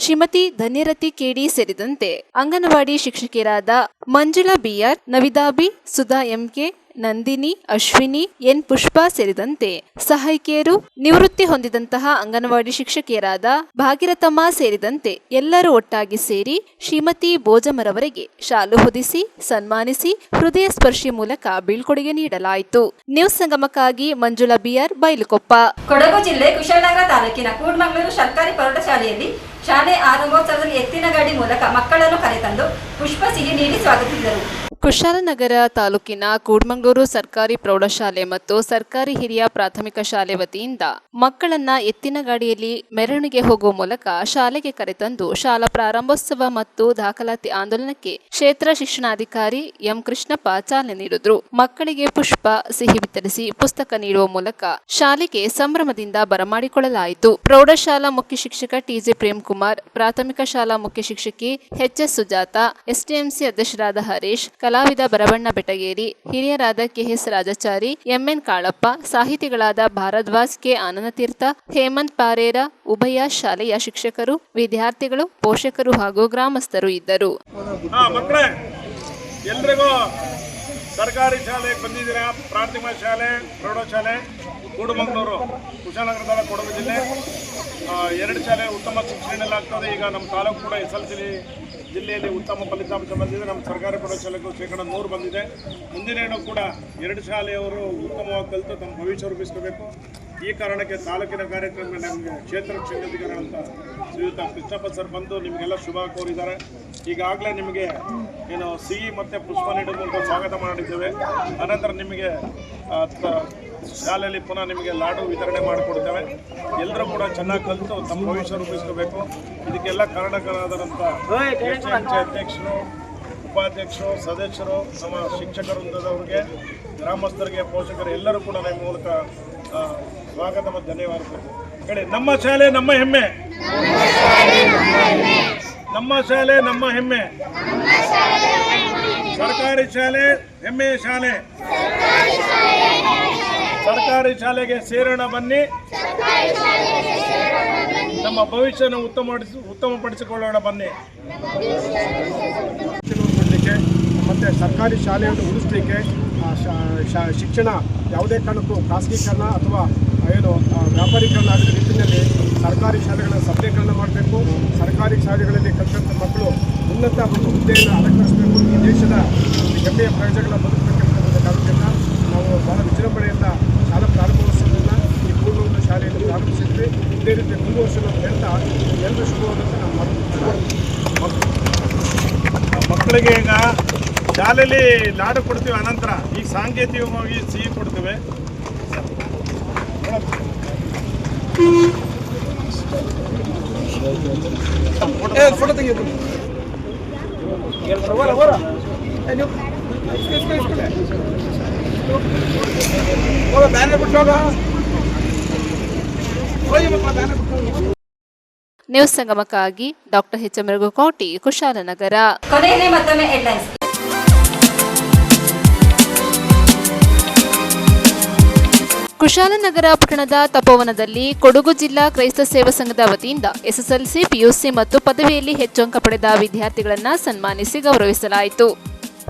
ಶ್ರೀಮತಿ ಧನ್ಯರತಿ ಕೆಡಿ ಸೇರಿದಂತೆ ಅಂಗನವಾಡಿ ಶಿಕ್ಷಕಿಯರಾದ Manjula B R, Navidabi, Sudha M K, Nandini, Ashwini, N Pushpa ಸೇರಿದಂತೆ ಸಹಾಯಕಿಯರು, ನಿವೃತ್ತಿ ಹೊಂದಿದಂತಹ ಅಂಗನವಾಡಿ ಶಿಕ್ಷಕಿಯರಾದ ಭಾಗಿರಥಮ್ಮ ಸೇರಿದಂತೆ ಎಲ್ಲರೂ ಒಟ್ಟಾಗಿ ಸೇರಿ ಶ್ರೀಮತಿ ಭೋಜಮ್ಮರವರಿಗೆ ಶಾಲು ಹೊದಿಸಿ ಸನ್ಮಾನಿಸಿ ಹೃದಯ ಸ್ಪರ್ಶಿ ಮೂಲಕ ಬೀಳ್ಕೊಡುಗೆ ನೀಡಲಾಯಿತು. ನ್ಯೂಸ್ ಸಂಗಮಕ್ಕಾಗಿ ಮಂಜುಳಾ ಬಿಆರ್, ಬೈಲುಕೊಪ್ಪ. ಕೊಡಗು ಜಿಲ್ಲೆ ಕುಶಾಲನಗರ ತಾಲೂಕಿನ ಕೂಡ್ಮಂಗ್ಳೂರು ಸರ್ಕಾರಿ ಪ್ರೌಢಶಾಲೆಯಲ್ಲಿ ಶಾಲೆ ಆರಂಭೋತ್ಸವದಲ್ಲಿ ಎತ್ತಿನ ಗಾಡಿ ಮೂಲಕ ಮಕ್ಕಳನ್ನು ಕರೆತಂದು ಪುಷ್ಪ ಸಿಹಿ ನೀಡಿ ಸ್ವಾಗತಿಸಿದರು. ಕುಶಾಲನಗರ ತಾಲೂಕಿನ ಕೂಡ್ಮಂಗ್ಳೂರು ಸರ್ಕಾರಿ ಪ್ರೌಢಶಾಲೆ ಮತ್ತು ಸರ್ಕಾರಿ ಹಿರಿಯ ಪ್ರಾಥಮಿಕ ಶಾಲೆ ವತಿಯಿಂದ ಮಕ್ಕಳನ್ನ ಎತ್ತಿನ ಗಾಡಿಯಲ್ಲಿ ಮೆರವಣಿಗೆ ಹೋಗುವ ಮೂಲಕ ಶಾಲೆಗೆ ಕರೆತಂದು ಶಾಲಾ ಪ್ರಾರಂಭೋತ್ಸವ ಮತ್ತು ದಾಖಲಾತಿ ಆಂದೋಲನಕ್ಕೆ ಕ್ಷೇತ್ರ ಶಿಕ್ಷಣಾಧಿಕಾರಿ ಎಂ ಕೃಷ್ಣಪ್ಪ ಚಾಲನೆ ನೀಡಿದ್ರು. ಮಕ್ಕಳಿಗೆ ಪುಷ್ಪ ಸಿಹಿ ವಿತರಿಸಿ ಪುಸ್ತಕ ನೀಡುವ ಮೂಲಕ ಶಾಲೆಗೆ ಸಂಭ್ರಮದಿಂದ ಬರಮಾಡಿಕೊಳ್ಳಲಾಯಿತು. ಪ್ರೌಢಶಾಲಾ ಮುಖ್ಯ ಶಿಕ್ಷಕ ಟಿಜೆ ಪ್ರೇಮ್ಕುಮಾರ್, ಪ್ರಾಥಮಿಕ ಶಾಲಾ ಮುಖ್ಯ ಶಿಕ್ಷಕಿ ಎಚ್ಎಸ್ ಸುಜಾತ, ಎಸ್ಡಿಎಂಸಿ ಅಧ್ಯಕ್ಷರಾದ ಹರೀಶ್, ಕಲಾವಿದ ಬರವಣ್ಣ ಬೆಟಗೇರಿ, ಹಿರಿಯರಾದ ಕೆಎಸ್ ರಾಜಾಚಾರಿ, ಎಂಎನ್ ಕಾಳಪ್ಪ, ಸಾಹಿತಿಗಳಾದ ಭಾರದ್ವಾಜ್ ಕೆ ಆನಂದತೀರ್ಥ, ಹೇಮಂತ್ ಪಾರೇರ, ಉಭಯ ಶಾಲೆಯ ಶಿಕ್ಷಕರು, ವಿದ್ಯಾರ್ಥಿಗಳು, ಪೋಷಕರು ಹಾಗೂ ಗ್ರಾಮಸ್ಥರು ಇದ್ದರು. ಮಕ್ಕಳೇ, ಎಲ್ರಿಗೂ ಸರ್ಕಾರಿ ಶಾಲೆಗೆ ಬಂದಿದ್ದೀರಾ. ಪ್ರಾಥಮಿಕ ಶಾಲೆ, ಪ್ರೌಢಶಾಲೆ ಕೂಡುಮಂಗ್ಳೂರು, ಕುಶಾಲನಗರ ಕೊಡಗು ಜಿಲ್ಲೆ. 2 ಶಾಲೆ ಉತ್ತಮ ಶಿಕ್ಷಣಲಾಗ್ತದೆ. ಈಗ ನಮ್ಮ ತಾಲೂಕು ಕೂಡ SLC ಜಿಲ್ಲೆಯಲ್ಲಿ ಉತ್ತಮ ಫಲಿತಾಂಶ ಬಂದಿದೆ. ನಮ್ಮ ಸರ್ಕಾರಿ ಪ್ರೌಢಶಾಲೆಗೂ ಶೇಕಡ 100 ಬಂದಿದೆ. ಮುಂದಿನ ಕೂಡ 2 ಶಾಲೆಯವರು ಉತ್ತಮವಾಗಿ ಕಲಿತು ತಮ್ಮ ಭವಿಷ್ಯ ರೂಪಿಸಬೇಕು. ಈ ಕಾರಣಕ್ಕೆ ತಾಲೂಕಿನ ಕಾರ್ಯಕ್ರಮ ನಮಗೆ ಕ್ಷೇತ್ರ ಶಿಕ್ಷಣಾಧಿಕಾರಿಗಳಂತ ಶ್ರೀಯುತ ಕೃಷ್ಣಪ್ಪ ಸರ್ ಬಂದು ನಿಮಗೆಲ್ಲ ಶುಭ ಕೋರಿದ್ದಾರೆ. ಈಗಾಗಲೇ ನಿಮಗೆ ಏನು ಸಿಹಿ ಮತ್ತು ಪುಷ್ಪ ನೀಡುವ ಮೂಲಕ ಸ್ವಾಗತ ಮಾಡಿದ್ದೇವೆ. ಅನಂತರ ನಿಮಗೆ ಶಾಲೆಯಲ್ಲಿ ಪುನಃ ನಿಮಗೆ ಲಾಡು ವಿತರಣೆ ಮಾಡಿಕೊಡ್ತೇವೆ. ಎಲ್ಲರೂ ಕೂಡ ಚೆನ್ನಾಗಿ ಕಲಿತು ತಮ್ಮ ಭವಿಷ್ಯ ರೂಪಿಸ್ಕೋಬೇಕು. ಇದಕ್ಕೆಲ್ಲ ಕಾರಣಕರಾದಂಥ ಅಧ್ಯಕ್ಷರು, ಉಪಾಧ್ಯಕ್ಷರು, ಸದಸ್ಯರು, ನಮ್ಮ ಶಿಕ್ಷಕ ವೃಂದದವರಿಗೆ, ಗ್ರಾಮಸ್ಥರಿಗೆ, ಪೋಷಕರು ಎಲ್ಲರೂ ಕೂಡ ನಮ್ಮ ಮೂಲಕ ಸ್ವಾಗತ ಮತ್ತು ಧನ್ಯವಾದಗಳು ಹೇಳಿ. ನಮ್ಮ ಶಾಲೆ ನಮ್ಮ ಹೆಮ್ಮೆ, ನಮ್ಮ ಶಾಲೆ ನಮ್ಮ ಹೆಮ್ಮೆ, ಸರ್ಕಾರಿ ಶಾಲೆ ಹೆಮ್ಮೆಯ ಶಾಲೆ. ಸರ್ಕಾರಿ ಶಾಲೆಗೆ ಸೇರೋಣ ಬನ್ನಿ, ನಮ್ಮ ಭವಿಷ್ಯನ ಉತ್ತಮಪಡಿಸಿಕೊಳ್ಳೋಣ ಬನ್ನಿ. ಮತ್ತು ಸರ್ಕಾರಿ ಶಾಲೆಯನ್ನು ಉಳಿಸಲಿಕ್ಕೆ ಶಿಕ್ಷಣ ಯಾವುದೇ ಕಾರಣಕ್ಕೂ ಖಾಸಗೀಕರಣ ಅಥವಾ ಏನು ವ್ಯಾಪಾರೀಕರಣ ಆಗದ ನಿಟ್ಟಿನಲ್ಲಿ ಸರ್ಕಾರಿ ಶಾಲೆಗಳ ಸಬಲೀಕರಣ ಮಾಡಬೇಕು. ಸರ್ಕಾರಿ ಶಾಲೆಗಳಲ್ಲಿ ಕಲಿತಂಥ ಮಕ್ಕಳು ಉನ್ನತ ಒಂದು ಹುದ್ದೆಯನ್ನು ಅಲಂಕರಿಸಬೇಕು. ಈ ದೇಶದ ಒಂದು ಹೆಮ್ಮೆಯ ಪ್ರಜೆಗಳ ಬದುಕಬೇಕಂತ ಕಾರಣದಿಂದ ನಾವು ಬಹಳ ವಿಜೃಂಭಣೆಯಿಂದ ಶಾಲಾ ಪ್ರಾರಂಭೋತ್ಸವವನ್ನು ಈ ಪೂರ್ವದ ಶಾಲೆಯನ್ನು ಪ್ರಾರಂಭಿಸಿದ್ವಿ. ಇದೇ ರೀತಿ ಮುಂದುವರಿಸಲು ಹೇಳ್ತಾ ಎಲ್ಲರೂ ಶುಭವಾದಂಥ ನಾವು ಮಕ್ಕಳಿಗೆ ಈಗ ಶಾಲೆಯಲ್ಲಿ ಲಾಡು ಕೊಡ್ತೀವಿ. ಅನಂತರ ಈಗ ಸಾಂಕೇತಿಕವಾಗಿ ಸಿಹಿ ಕೊಡ್ತೇವೆ. ಫೋಟೋ ತೆಗೆಯೋದು ಬ್ಯಾನರ್ ಬಿಟ್ಟೋಗ ನ್ಯೂಸ್ ಸಂಗಮಕ್ಕಾಗಿ ಡಾಕ್ಟರ್ ಎಚ್ ಮೃಗುಕೋಟಿ, ಕುಶಾಲನಗರ. ಕೊನೆಯಲ್ಲಿ ಮತ್ತೊಮ್ಮೆ ಹೆಡ್ಲೈನ್ಸ್. ಕುಶಾಲನಗರ ಪಟ್ಟಣದ ತಪೋವನದಲ್ಲಿ ಕೊಡಗು ಜಿಲ್ಲಾ ಕ್ರೈಸ್ತ ಸೇವಾ ಸಂಘದ ವತಿಯಿಂದ SSLC, PUC ಮತ್ತು ಪದವಿಯಲ್ಲಿ ಹೆಚ್ಚು ಅಂಕ ಪಡೆದ ವಿದ್ಯಾರ್ಥಿಗಳನ್ನು ಸನ್ಮಾನಿಸಿ ಗೌರವಿಸಲಾಯಿತು.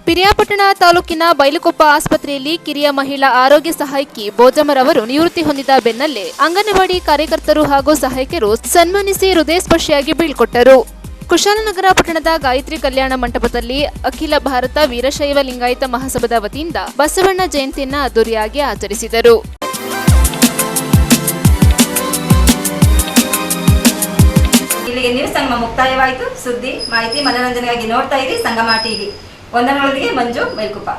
ಪಿರಿಯಾಪಟ್ಟಣ ತಾಲೂಕಿನ ಬೈಲುಕೊಪ್ಪ ಆಸ್ಪತ್ರೆಯಲ್ಲಿ ಕಿರಿಯ ಮಹಿಳಾ ಆರೋಗ್ಯ ಸಹಾಯಕಿ ಬೋಜಮರವರು ನಿವೃತ್ತಿ ಹೊಂದಿದ ಬೆನ್ನಲ್ಲೇ ಅಂಗನವಾಡಿ ಕಾರ್ಯಕರ್ತರು ಹಾಗೂ ಸಹಾಯಕರು ಸನ್ಮಾನಿಸಿ ಹೃದಯಸ್ಪರ್ಶಿಯಾಗಿ ಬೀಳ್ಕೊಟ್ಟರು. ಕುಶಾಲನಗರ ಪಟ್ಟಣದ ಗಾಯತ್ರಿ ಕಲ್ಯಾಣ ಮಂಟಪದಲ್ಲಿ ಅಖಿಲ ಭಾರತ ವೀರಶೈವ ಲಿಂಗಾಯತ ಮಹಾಸಭಾದ ವತಿಯಿಂದ ಬಸವಣ್ಣ ಜಯಂತಿಯನ್ನು ಅದ್ದೂರಿಯಾಗಿ ಆಚರಿಸಿದರು. ಇಲ್ಲಿಗೆ ನ್ಯೂಸ್ ಸಂಗಮ ಮುಕ್ತಾಯವಾಯಿತು. ಸುದ್ದಿ, ಮಾಹಿತಿ, ಮನೋರಂಜನೆಗಾಗಿ ನೋಡ್ತಾ ಇರಿ ಸಂಗಮ ಟಿವಿ. ವಂದನೆಗಳೊಂದಿಗೆ ಮಂಜು ಬೈಲ್ಕುಪ್ಪ.